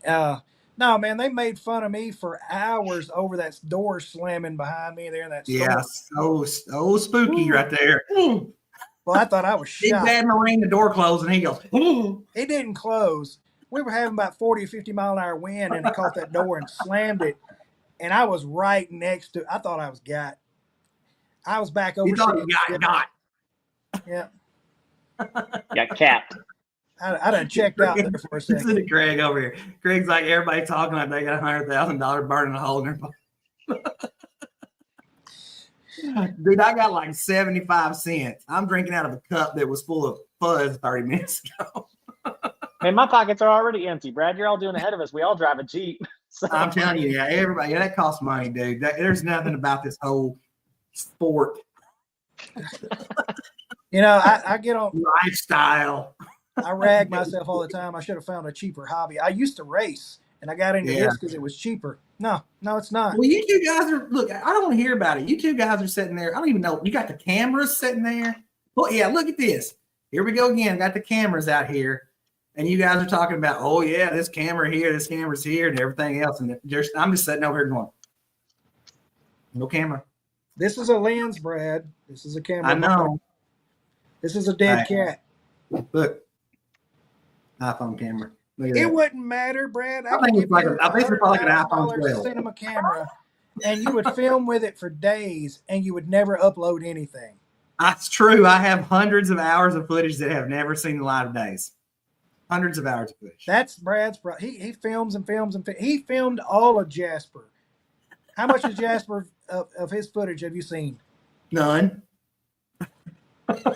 No, man, they made fun of me for hours over that door slamming behind me there in that store. Yeah, so spooky right there. Well, I thought I was Big shot. Bad Marine, the door closed, and he goes, "Ooh." It didn't close. We were having about 40 or 50 mile an hour wind, and it caught that door and slammed it. And I was right next to. I thought I was got. I was back over. You thought you got. Yeah, Got capped. I done checked out there for a Listen second. to Craig over here. Craig's like everybody talking like they got $100,000 burning a hole in their pocket. Dude, I got like 75 cents. I'm drinking out of a cup that was full of fuzz 30 minutes ago. Man, my pockets are already empty. Brad, you're all doing ahead of us. We all drive a Jeep. So I'm telling you, yeah, everybody, that costs money, dude. There's nothing about this whole sport I get on. lifestyle. I rag myself all the time. I should have found a cheaper hobby. I used to race, and I got into Yeah. this because it was cheaper. No, it's not. Well, you two guys are, look, I don't want to hear about it. You two guys are sitting there. I don't even know. You got the cameras sitting there. Well, yeah, look at this. Here we go again. Got the cameras out here. And you guys are talking about, oh, yeah, this camera here, this camera's here, and everything else. And I'm just sitting over here going, no camera. This is a lens, Brad. This is a camera. I know. This is a dead Right. cat. Look, iPhone camera. Look at It that. wouldn't matter, Brad. I could think it's give like you I think it's probably like an iPhone $100,000 12. cinema camera, and you would film with it for days, and you would never upload anything. That's true. I have hundreds of hours of footage that have never seen the light of days. Hundreds of hours of footage. That's Brad's. He films and films and he filmed all of Jasper. How much of Jasper of his footage have you seen? None.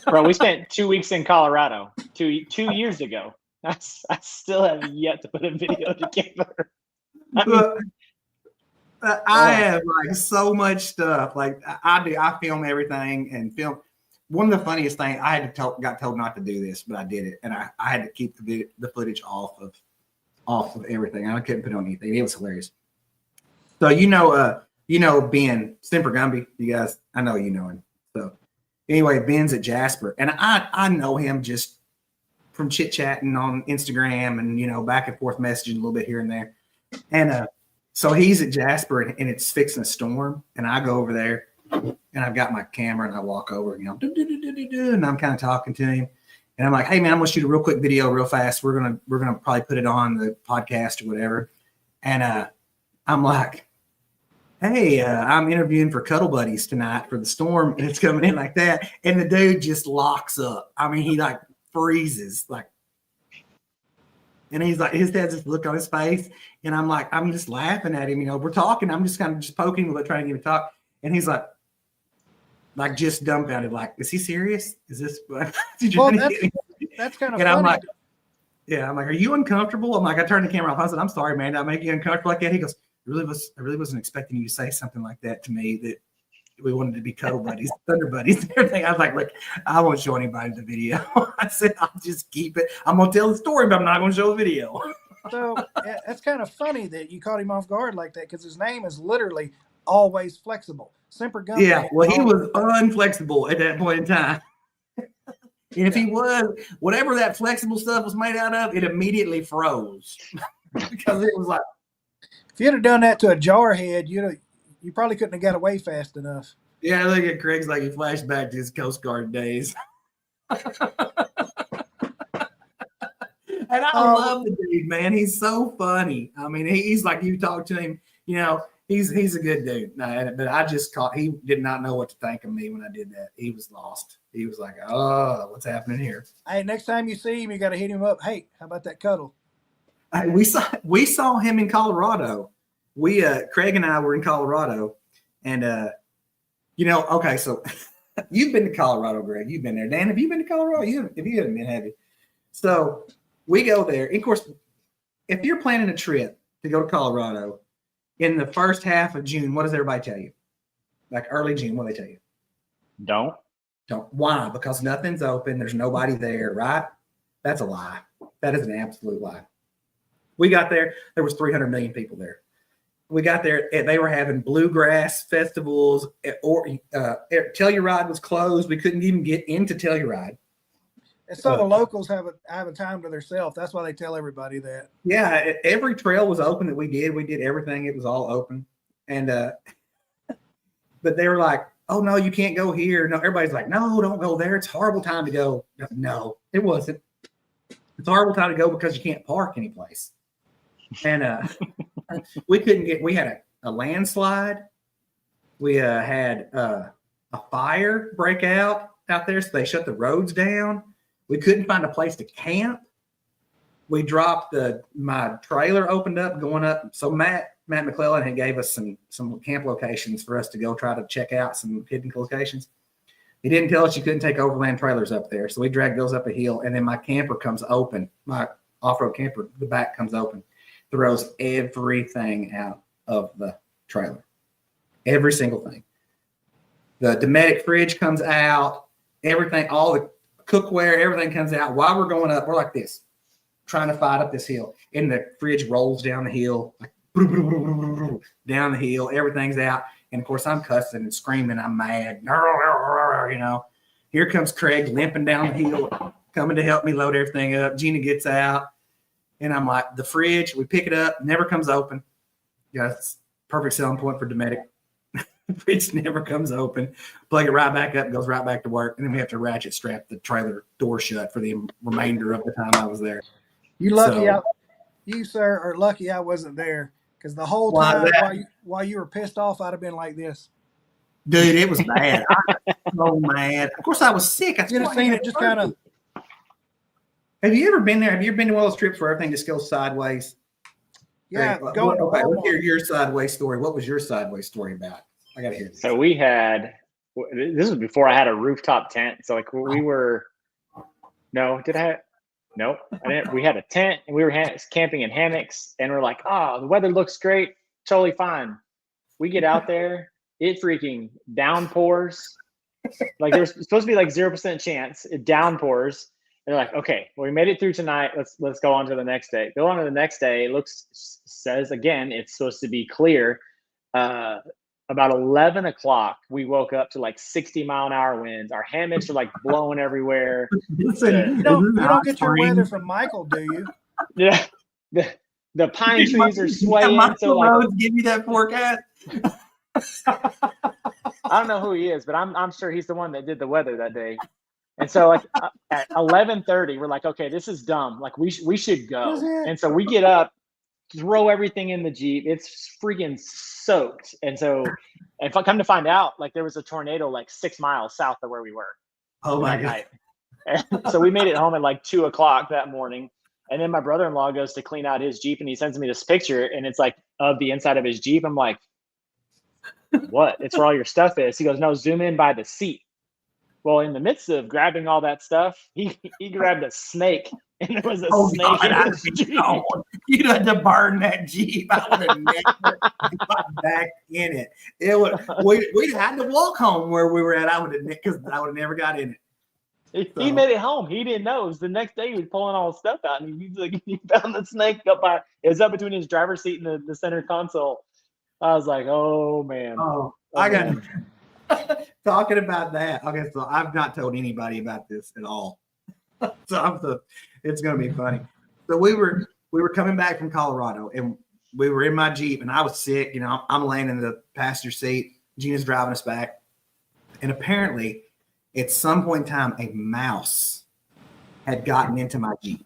Bro, we spent 2 weeks in Colorado 2 years ago. I still have yet to put a video together. Look, I have like so much stuff. Like I do. I film everything and film. One of the funniest things I had to got told not to do this, but I did it, and I had to keep the footage off of everything. I couldn't put on anything. It was hilarious. So Ben Stemper Gumby, you guys, I know you know him. So Anyway, Ben's at Jasper, and I know him just from chit chatting on Instagram and back and forth messaging a little bit here and there. And so he's at Jasper, and it's fixing a storm, and I go over there, and I've got my camera, and I walk over, and and I'm kind of talking to him, and I'm like, "Hey man, I'm gonna shoot a real quick video, real fast. We're gonna probably put it on the podcast or whatever." And I'm like, "Hey, I'm interviewing for Cuddle Buddies tonight for the storm, and it's coming in like that." And the dude just locks up. I mean, he like freezes, like, and he's like, his head just look on his face, and I'm like, I'm just laughing at him. We're talking. I'm just kind of just poking, trying to get him to talk, and he's like just dumbfounded, like, is he serious? Is this? Well, that's kind of and funny. I'm like, yeah, I'm like, are you uncomfortable? I'm like, I turned the camera off. I said, I'm sorry, man. Did I make you uncomfortable like that? He goes, I really wasn't expecting you to say something like that to me, that we wanted to be Cuddle Buddies, Thunder Buddies, and everything. I was like, look, I won't show anybody the video. I said, I'll just keep it. I'm going to tell the story, but I'm not going to show the video. So that's kind of funny that you caught him off guard like that, because his name is literally Always Flexible. Semper Gumbo. Yeah, well, he was unflexible at that point in time. And if he was, whatever that flexible stuff was made out of, it immediately froze. Because it was like, if you'd have done that to a jarhead, you probably couldn't have got away fast enough. yeah, look at Craig's like he flashed back to his Coast Guard days. And I love the dude, man. He's so funny. I mean, he's like, you talk to him, he's a good dude. No, but I just he did not know what to think of me when I did that. He was lost. He was like, oh, what's happening here? Hey, next time you see him, you got to hit him up. Hey, how about that cuddle? We saw him in Colorado. Craig and I were in Colorado, and okay, so you've been to Colorado, Greg. You've been there. Dan, have you been to Colorado? You haven't been, have you? So we go there. Of course, if you're planning a trip to go to Colorado in the first half of June, what does everybody tell you? Like early June, what do they tell you? Don't. Why? Because nothing's open. There's nobody there, right? That's a lie. That is an absolute lie. We got there. There was 300 million people there. We got there. They were having bluegrass festivals. Telluride was closed. We couldn't even get into Telluride. And so the locals have a time to themselves. That's why they tell everybody that. Yeah, every trail was open that we did. We did everything. It was all open. And but they were like, oh, no, you can't go here. No, everybody's like, no, don't go there. It's a horrible time to go. No, it wasn't. It's a horrible time to go because you can't park anyplace. And we had a landslide. We had a fire break out there, so they shut the roads down. We couldn't find a place to camp. We dropped my trailer opened up going up. So Matt McClellan had gave us some camp locations for us to go try to check out some hidden locations. He didn't tell us you couldn't take overland trailers up there. So we dragged those up a hill, and then my camper comes open. My off-road camper, the back comes open, throws everything out of the trailer. Every single thing. The Dometic fridge comes out, everything, all the cookware, everything comes out. While we're going up, we're like this, trying to fight up this hill. And the fridge rolls down the hill, like down the hill, everything's out. And of course, I'm cussing and screaming, I'm mad. Here comes Craig limping down the hill, coming to help me load everything up. Gina gets out, and I'm like, the fridge, we pick it up, never comes open. Yeah, it's perfect selling point for Dometic. The fridge never comes open. Plug it right back up, goes right back to work, and then we have to ratchet strap the trailer door shut for the remainder of the time I was there. You, sir, are lucky I wasn't there, because the whole time while you were pissed off, I'd have been like this. Dude, it was bad. I was so mad. Of course, I was sick. You'd have seen it just kind of. Have you ever been there? Have you ever been to one of those trips where everything just goes sideways? Yeah, let's hear your sideways story. What was your sideways story about? I got to hear this. So this was before I had a rooftop tent. So like we were, no, did I? Nope, I didn't. We had a tent and we were camping in hammocks, and we're like, oh, the weather looks great. Totally fine. We get out there, it freaking downpours. Like there's supposed to be like 0% chance. It downpours. And they're like, okay, well, we made it through tonight. Let's go on to the next day. Go on to the next day. It says again, it's supposed to be clear. about 11 o'clock, we woke up to like 60-mile-an-hour winds. Our hammocks are like blowing everywhere. Listen, You don't this is hot get your spring. weather from Michael, do you? Yeah, the pine trees are Yeah, swaying. Michael So like, Rhodes give you that forecast. I don't know who he is, but I'm sure he's the one that did the weather that day. And so like at 11:30, we're like, okay, this is dumb. Like we should go. Was it? And so we get up, throw everything in the Jeep. It's freaking soaked. And so if I come to find out, like there was a tornado like 6 miles south of where we were Oh my that God. night. And so we made it home at like 2 o'clock that morning. And then my brother-in-law goes to clean out his Jeep and he sends me this picture and it's like of the inside of his Jeep. I'm like, what? It's where all your stuff is. He goes, no, zoom in by the seat. Well, in the midst of grabbing all that stuff, he grabbed a snake and there was a snake in his Jeep. You'd have to burn that Jeep. I would have never got back in it. It would. We'd had to walk home where we were at. I would have never got in it. He made it home. He didn't know. It was the next day he was pulling all his stuff out and he found the snake it was up between his driver's seat and the center console. I was like, oh man. Oh, I got talking about that. Okay, so I've not told anybody about this at all. So it's gonna be funny. So we were coming back from Colorado and we were in my Jeep and I was sick. You know, I'm laying in the passenger seat. Gina's driving us back, and apparently, at some point in time, a mouse had gotten into my Jeep,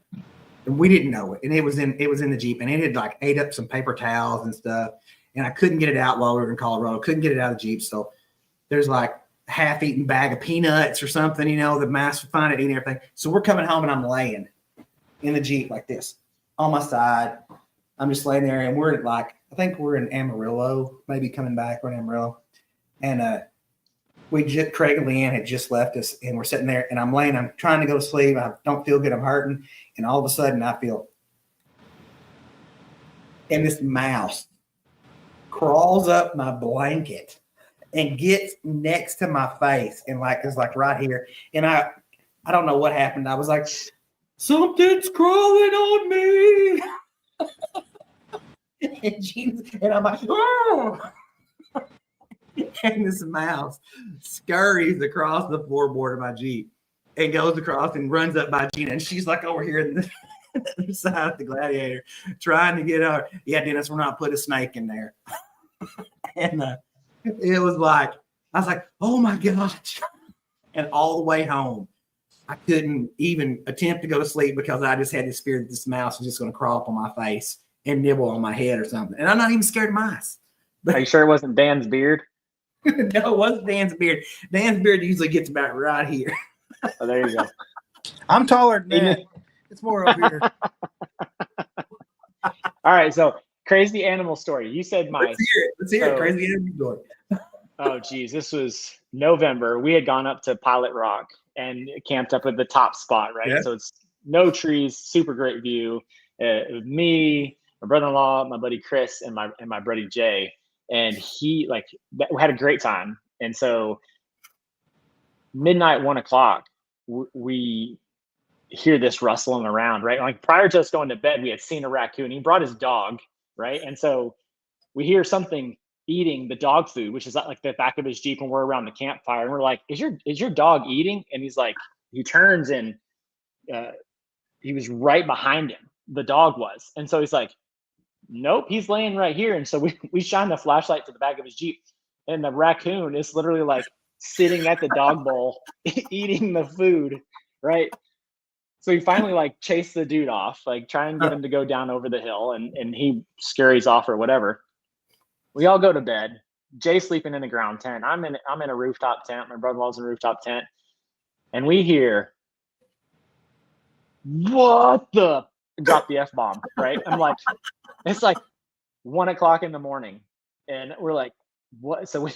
and we didn't know it. And it was in the Jeep, and it had like ate up some paper towels and stuff. And I couldn't get it out while we were in Colorado. Couldn't get it out of the Jeep. So there's like half-eaten bag of peanuts or something, you know, the mouse would find it, eating everything. So we're coming home and I'm laying in the Jeep like this on my side. I'm just laying there and we're like, I think we're in Amarillo, maybe coming back. We're in Amarillo. And Craig and Leanne had just left us and we're sitting there and I'm laying, I'm trying to go to sleep. I don't feel good. I'm hurting. And all of a sudden I feel, and this mouse crawls up my blanket and gets next to my face and like is like right here. And I don't know what happened. I was like, something's crawling on me. and I'm like, oh. And this mouse scurries across the floorboard of my Jeep and goes across and runs up by Gina. And she's like over here in the other side of the Gladiator trying to get her. Yeah, Dennis, we're not put a snake in there. And it was like, I was like, oh my gosh. And all the way home, I couldn't even attempt to go to sleep because I just had this fear that this mouse was just going to crawl up on my face and nibble on my head or something. And I'm not even scared of mice. Are you sure it wasn't Dan's beard? No, it wasn't Dan's beard. Dan's beard usually gets about right here. Oh, there you go. I'm taller than that. It's more up here. All right, so crazy animal story. You said mice. Let's hear it. Crazy animal story. Oh, geez. This was November. We had gone up to Pilot Rock and camped up at the top spot, right? Yeah. So it's no trees, super great view. It was me, my brother-in-law, my buddy Chris, and my buddy Jay. And we had a great time. And so midnight, 1 o'clock, we hear this rustling around, right? Like prior to us going to bed, we had seen a raccoon. He brought his dog, right? And so we hear something eating the dog food, which is like the back of his Jeep, and we're around the campfire. And we're like, is your dog eating? And he's like, he turns and he was right behind him. The dog was. And so he's like, nope, he's laying right here. And so we shine the flashlight to the back of his Jeep, and the raccoon is literally like sitting at the dog bowl eating the food, right? So he finally like chased the dude off, like try and get him to go down over the hill, and he scurries off or whatever. We all go to bed. Jay's sleeping in the ground tent. I'm in a rooftop tent. My brother-in-law's in a rooftop tent. And we hear, what the, drop the F-bomb, right? I'm like, it's like 1 o'clock in the morning. And we're like, what? So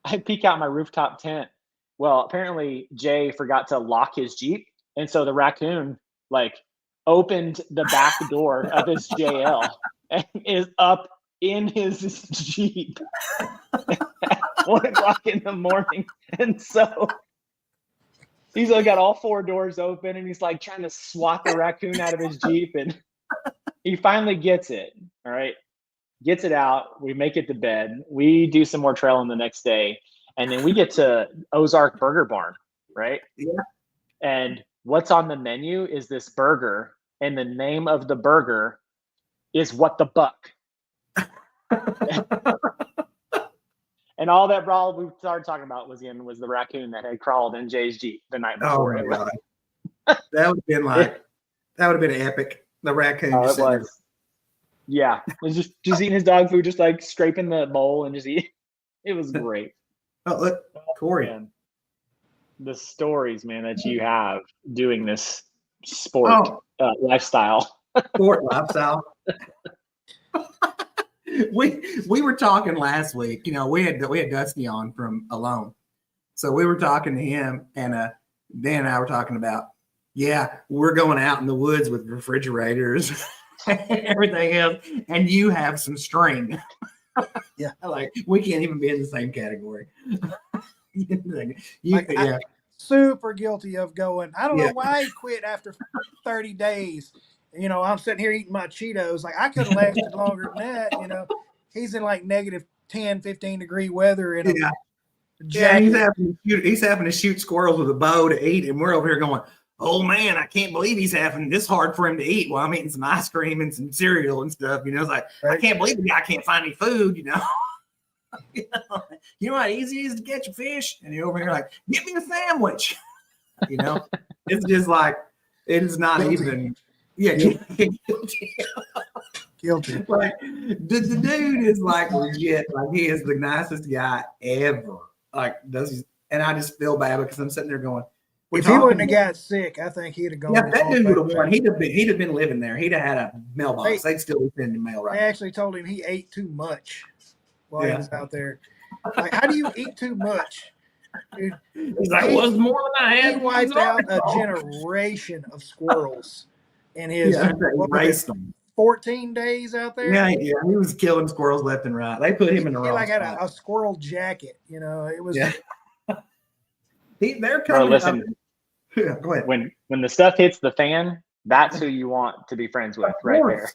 I peek out my rooftop tent. Well, apparently Jay forgot to lock his Jeep. And so the raccoon like opened the back door of his JL and is up in his Jeep at 1 o'clock in the morning. And so he's got all four doors open and he's like trying to swat the raccoon out of his Jeep, and he finally gets it. All right. gets it out. We make it to bed. We do some more trailing the next day. And then we get to Ozark Burger Barn, right? Yeah. And what's on the menu is this burger. And the name of the burger is What the Buck. And all that brawl we started talking about was the raccoon that had crawled in Jay's Jeep the night Oh before. my God. That would have been like, that would have been epic. The raccoon. Oh, just it sitting there. was. Yeah, it was just eating his dog food, just like scraping the bowl and just eating. It was great. Oh, look, Corey. Man, the stories, man, that you have doing this sport lifestyle. Sport lifestyle. we were talking last week. You know, we had Dusty on from Alone, so we were talking to him, and Dan and I were talking about, yeah, we're going out in the woods with refrigerators and everything else, and you have some string. Yeah, like we can't even be in the same category. I'm super guilty of going. I don't Yeah. know why he quit after 30 days. You know, I'm sitting here eating my Cheetos. Like, I could have lasted longer than that. You know, he's in like negative 10, 15 degree weather in a Yeah, jacket. he's having to shoot squirrels with a bow to eat, and we're over here going, oh man, I can't believe he's having this hard for him to eat while I'm eating some ice cream and some cereal and stuff. You know, it's like, Right. I can't believe the guy can't find any food, you know. You know how easy it is to catch a fish? And you're over here like, get me a sandwich. You know, it's just like, it is not Guilty. even, yeah, Guilty. Guilty. like the dude is like legit, like he is the nicest guy ever. Like and I just feel bad because I'm sitting there going, If he wouldn't have got sick, I think he'd have gone. yeah, that all dude the would way have won. back. He'd have been living there. He'd have had a mailbox. Hey. They'd still be sending mail I right actually told him he ate too much while he Yeah. was out there. Like, how do you eat too much? Dude, now. He's like, it was more than I he had. wiped out a generation of squirrels in his Yeah, what was it, raced them. 14 days out there. Yeah, he was killing squirrels left and right. They put him in the He wrong like had spot. a squirrel jacket. You know, it was. Yeah. They're Bro, coming. listen, Yeah, go ahead. when the stuff hits the fan, that's who you want to be friends with, right there.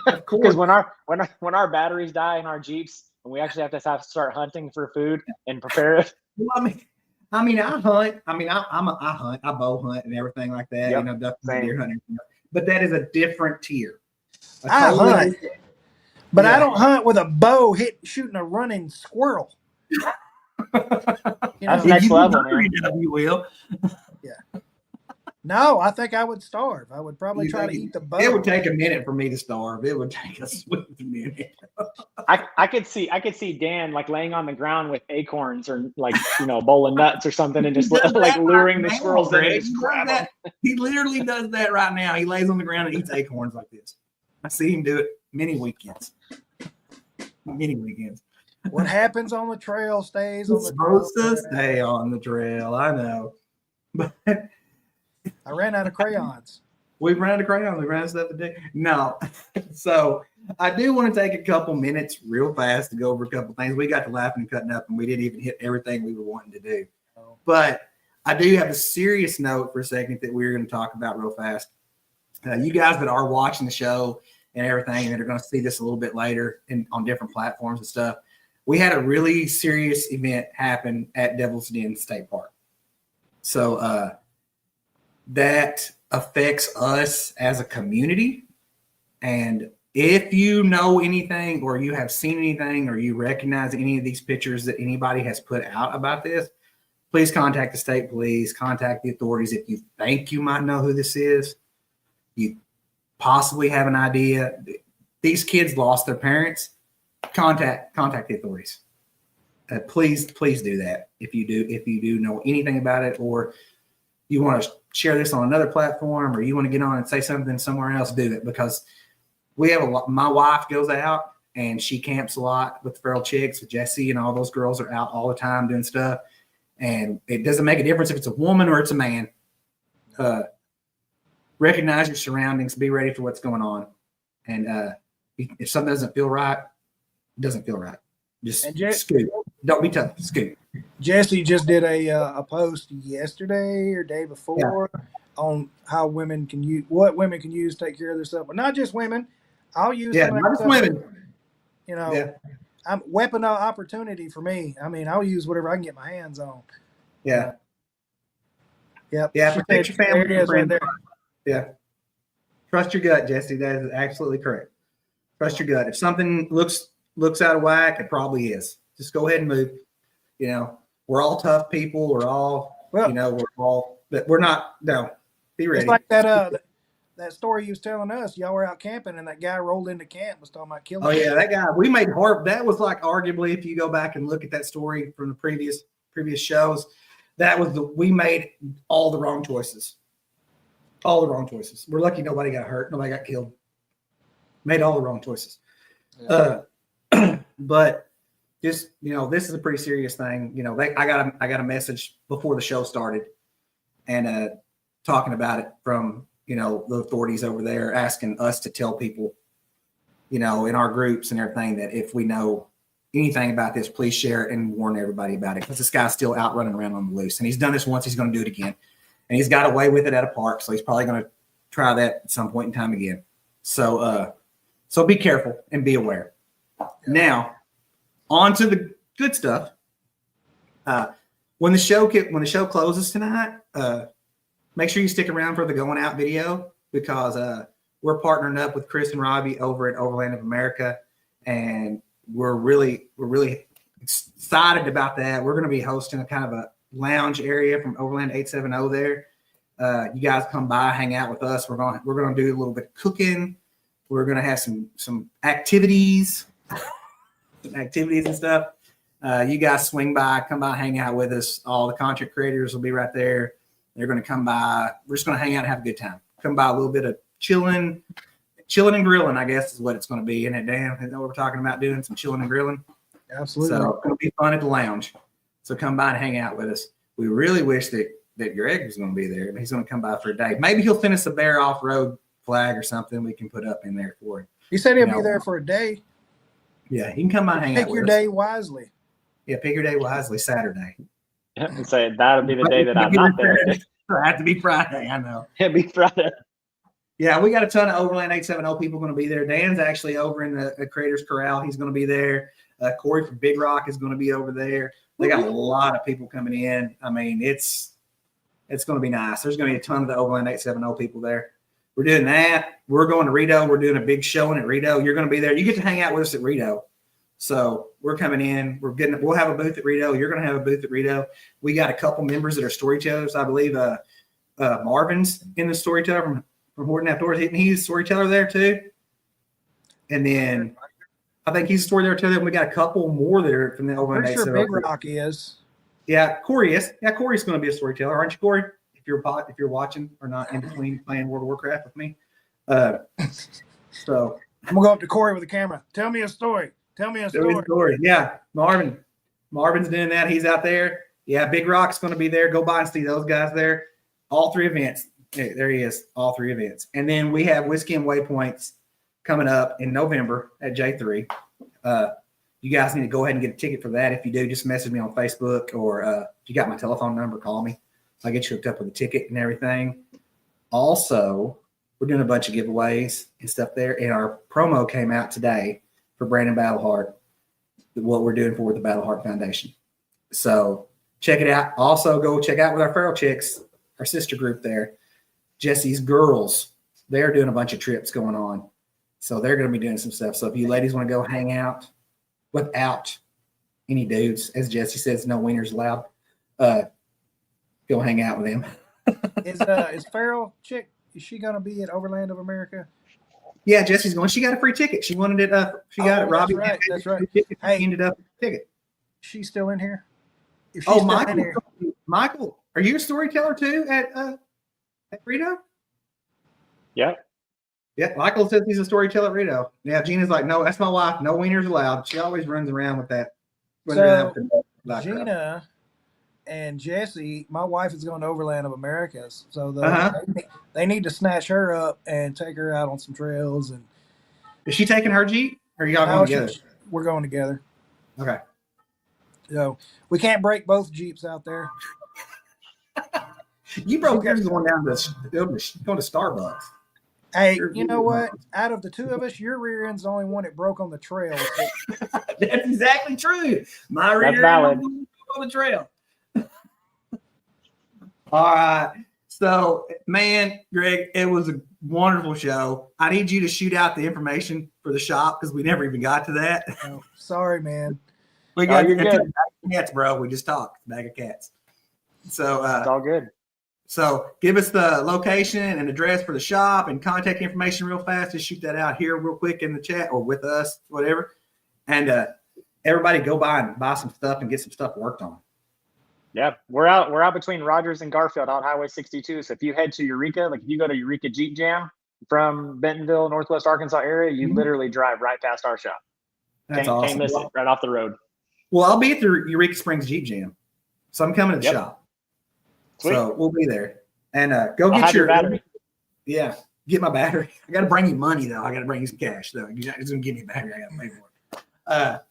Of course. Because when our batteries die in our Jeeps, and we actually have to start hunting for food and prepare it. Well, I mean, I hunt. I mean, I hunt. I bow hunt and everything like that. Yep, You know, duck and same. deer hunting. But that is a different tier. I hunt, but Yeah. I don't hunt with a bow shooting a running squirrel. You That's know, next You level, hungry man. enough, you will. no, I think I would starve. I would probably You try to think eat the bow. It would take a minute for me to starve. It would take a swift minute. I could see Dan like laying on the ground with acorns or like a bowl of nuts or something and just He does like that luring right the now, squirrels in Greg. and just He does grab them. that. He literally does that right now. He lays on the ground and eats acorns like this. I see him do it many weekends. Many weekends. What happens on the trail stays on It's the trail. supposed to stay on the trail. I know. But I ran out of crayons. we ran out of crayons. We ran out of stuff to do. No. So I do want to take a couple minutes real fast to go over a couple things. We got to laughing and cutting up, and we didn't even hit everything we were wanting to do. But I do have a serious note for a second that we're going to talk about real fast. You guys that are watching the show and everything, and that are going to see this a little bit later on different platforms and stuff, we had a really serious event happen at Devil's Den State Park. So that affects us as a community. And if you know anything or you have seen anything or you recognize any of these pictures that anybody has put out about this, please contact the state police, contact the authorities. If you think you might know who this is, you possibly have an idea. These kids lost their parents. Contact the authorities. Please do that if you do know anything about it, or you want to share this on another platform, or you want to get on and say something somewhere else. Do it, because we have a lot. My wife goes out and she camps a lot with the Feral Chicks, with Jesse, and all those girls are out all the time doing stuff. And it doesn't make a difference if it's a woman or it's a man. Recognize your surroundings. Be ready for what's going on. And if something doesn't feel right, it doesn't feel right. Just scoot. Don't be tough. Scoot. Jesse just did a post yesterday or day before on how women can use to take care of themselves, but not just women. I'll use some of that not just stuff. women. You know, Yeah. I'm weapon of opportunity for me. I mean, I'll use whatever I can get my hands on. Yeah. Yep. Yeah. She Protect said, your family there it and is right friends. there. Yeah. Trust your gut, Jesse. That is absolutely correct. Trust your gut. If something looks out of whack, it probably is. Just go ahead and move. You know, we're all tough people. We're all, Well, but we're not. No, be ready. it's like that story you was telling us. Y'all were out camping, and that guy rolled into camp was talking about killing. Oh yeah, that guy. We made that was like arguably, if you go back and look at that story from the previous shows, that was we made all the wrong choices. All the wrong choices. We're lucky nobody got hurt, nobody got killed. Made all the wrong choices. Yeah. But just, this is a pretty serious thing. I got a message before the show started, and talking about it from the authorities over there, asking us to tell people, in our groups and everything, that if we know anything about this, please share it and warn everybody about it, because this guy's still out running around on the loose, and he's done this once. He's going to do it again, and he's got away with it at a park, so he's probably going to try that at some point in time again. So be careful and be aware. Now, on to the good stuff. When the show closes tonight, make sure you stick around for the going out video, because we're partnering up with Chris and Robbie over at Overland of America, and we're really excited about that. We're going to be hosting a kind of a lounge area from Overland 870 there. You guys come by, hang out with us. We're going to do a little bit of cooking. We're going to have some activities, and stuff. You guys swing by, come by, hang out with us. All the content creators will be right there. They're going to come by. We're just going to hang out and have a good time. Come by, a little bit of chilling and grilling, I guess is what it's going to be. Isn't it, Dan? Isn't that what we're talking about, doing some chilling and grilling? Absolutely. So it's going to be fun at the lounge. So come by and hang out with us. We really wish that Greg was going to be there. He's going to come by for a day. Maybe he'll send us a Bear Off-Road flag or something we can put up in there for him. He said he'll be there for a day. Yeah, he can come by and hang out with us. Pick your day wisely. Yeah, pick your day wisely. Saturday. And say that'll be the day that I'm not there. It'll have to be Friday. I know. It'll be Friday. Yeah, we got a ton of Overland 870 people going to be there. Dan's actually over in the Creators Corral. He's going to be there. Corey from Big Rock is going to be over there. They got a lot of people coming in. I mean, it's going to be nice. There's going to be a ton of the Overland 870 people there. We're doing that. We're going to Rito. We're doing a big showing at Rito. You're going to be there. You get to hang out with us at Rito. So we're coming in. We'll have a booth at Rito. You're going to have a booth at Rito. We got a couple members that are storytellers. I believe Marvin's in the storyteller from Horton Outdoors. He's a storyteller there too. And then I think he's a storyteller too. Then we got a couple more that are from the Overland. Pretty sure Big Rock is. Yeah, Corey is. Yeah, Corey's going to be a storyteller, aren't you, Corey? If you're watching or not in between playing World of Warcraft with me. So I'm gonna go up to Corey with the camera. Tell me a story. Yeah, Marvin's doing that. He's out there. Yeah, Big Rock's going to be there. Go by and see those guys there. All three events. There he is. All three events. And then we have Whiskey and Waypoints coming up in November at J3. You guys need to go ahead and get a ticket for that. If you do, just message me on Facebook, or if you got my telephone number, call me. I'll get you hooked up with a ticket and everything. Also, we're doing a bunch of giveaways and stuff there. And our promo came out today for Brandon Battleheart, what we're doing for the Battleheart Foundation. So check it out. Also, go check out with our Feral Chicks, our sister group there. Jesse's Girls, they're doing a bunch of trips going on. So they're going to be doing some stuff. So if you ladies want to go hang out without any dudes, as Jesse says, no wieners allowed, go hang out with them. Is Feral Chick, is she going to be at Overland of America? Yeah, Jesse's going. She got a free ticket. She wanted it. She got it. Robbie. That's right. Hey, ended up with a ticket. She's still in here. If she's Michael. in here. Michael, are you a storyteller too at Rito? Yeah. Yeah, Michael says he's a storyteller at Rito. Yeah, Gina's like, no, that's my wife. No wieners allowed. She always runs around with that. So Gina and Jesse, my wife is going to Overland of Americas, so they need to snatch her up and take her out on some trails. And is she taking her Jeep, or are y'all going together? We're going together. Okay. So we can't break both Jeeps out there. You broke yours going to Starbucks. Hey, you know what? Out of the two of us, your rear end's the only one that broke on the trail. So That's exactly true. My That's rear valid. end on the trail. All right. So, man, Greg, it was a wonderful show. I need you to shoot out the information for the shop because we never even got to that. oh, sorry, man. We got you're it's a good. bag of cats, bro. We just talked. Bag of cats. So, It's all good. So give us the location and address for the shop and contact information real fast. Just shoot that out here real quick in the chat or with us, whatever. And everybody go by and buy some stuff and get some stuff worked on. Yeah, we're out between Rogers and Garfield on Highway 62. So if you head to Eureka, like if you go to Eureka Jeep Jam from Bentonville, Northwest Arkansas area, you literally drive right past our shop. That's Can't awesome. miss it. Right off the road. Well, I'll be at the Eureka Springs Jeep Jam. So I'm coming to the Yep. shop. Sweet. So we'll be there. And go I'll get have your battery. Yeah, get my battery. I got to bring you money, though. I got to bring you some cash, though. You're not just going to give me a battery. I got to pay for it.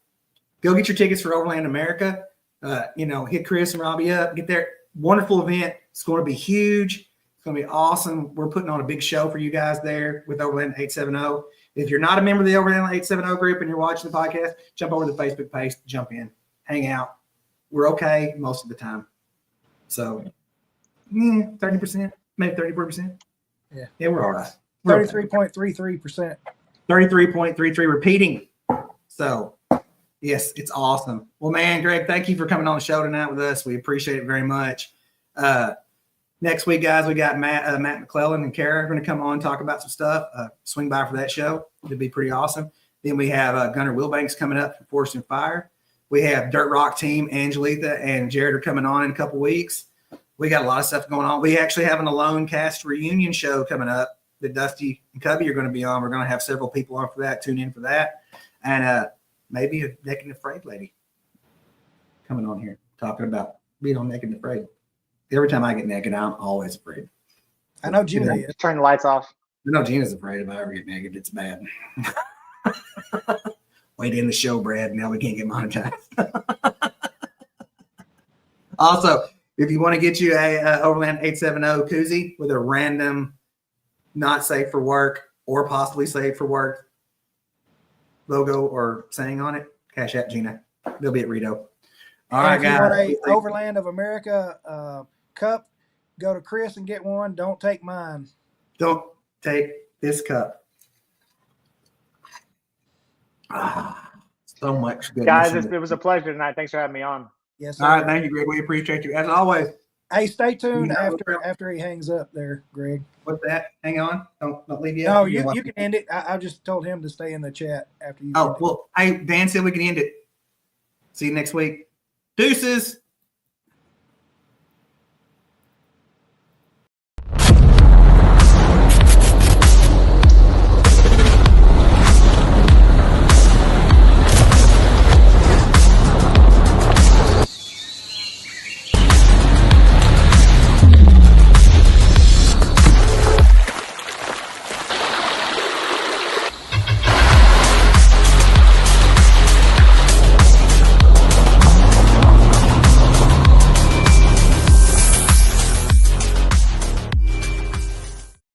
Go get your tickets for Overland America. Hit Chris and Robbie up. Get there. Wonderful event. It's going to be huge. It's going to be awesome. We're putting on a big show for you guys there with Overland 870. If you're not a member of the Overland 870 group and you're watching the podcast, jump over to the Facebook page, jump in, hang out. We're okay most of the time. So 30%, maybe 34%. Yeah, we're all right. 33.33%. 33.33 repeating. So, yes, it's awesome. Well, man, Greg, thank you for coming on the show tonight with us. We appreciate it very much. Next week, guys, we got Matt McClellan and Kara going to come on and talk about some stuff. Swing by for that show. It'll be pretty awesome. Then we have Gunnar Wilbanks coming up from Forest and Fire. We have Dirt Rock Team, Angelita and Jared are coming on in a couple weeks. We got a lot of stuff going on. We actually have an Alone Cast reunion show coming up that Dusty and Cubby are going to be on. We're going to have several people on for that. Tune in for that. And maybe a Naked and Afraid lady coming on here talking about being on Naked and Afraid. Every time I get naked, I'm always afraid. I know Gina is. Just turn the lights off. I know Gina's afraid if I ever get naked. It's bad. Wait in the show, Brad. Now we can't get monetized. Also, if you want to get you a Overland 870 koozie with a random not safe for work or possibly safe for work logo or saying on it, cash out Gina. They'll be at Rito. All right, If you want guys. a Overland of America cup, go to Chris and get one. Don't take mine. Don't take this cup. So much goodness. Guys, it was a pleasure tonight. Thanks for having me on. Yes, sir. All right, thank you, Greg. We appreciate you as always. Hey, stay tuned You know, after he hangs up there, Greg. What's that? Hang on. Don't leave you. No, out. you can end it. I just told him to stay in the chat after you. Oh, end it. well, hey, Dan said we can end it. See you next week. Deuces.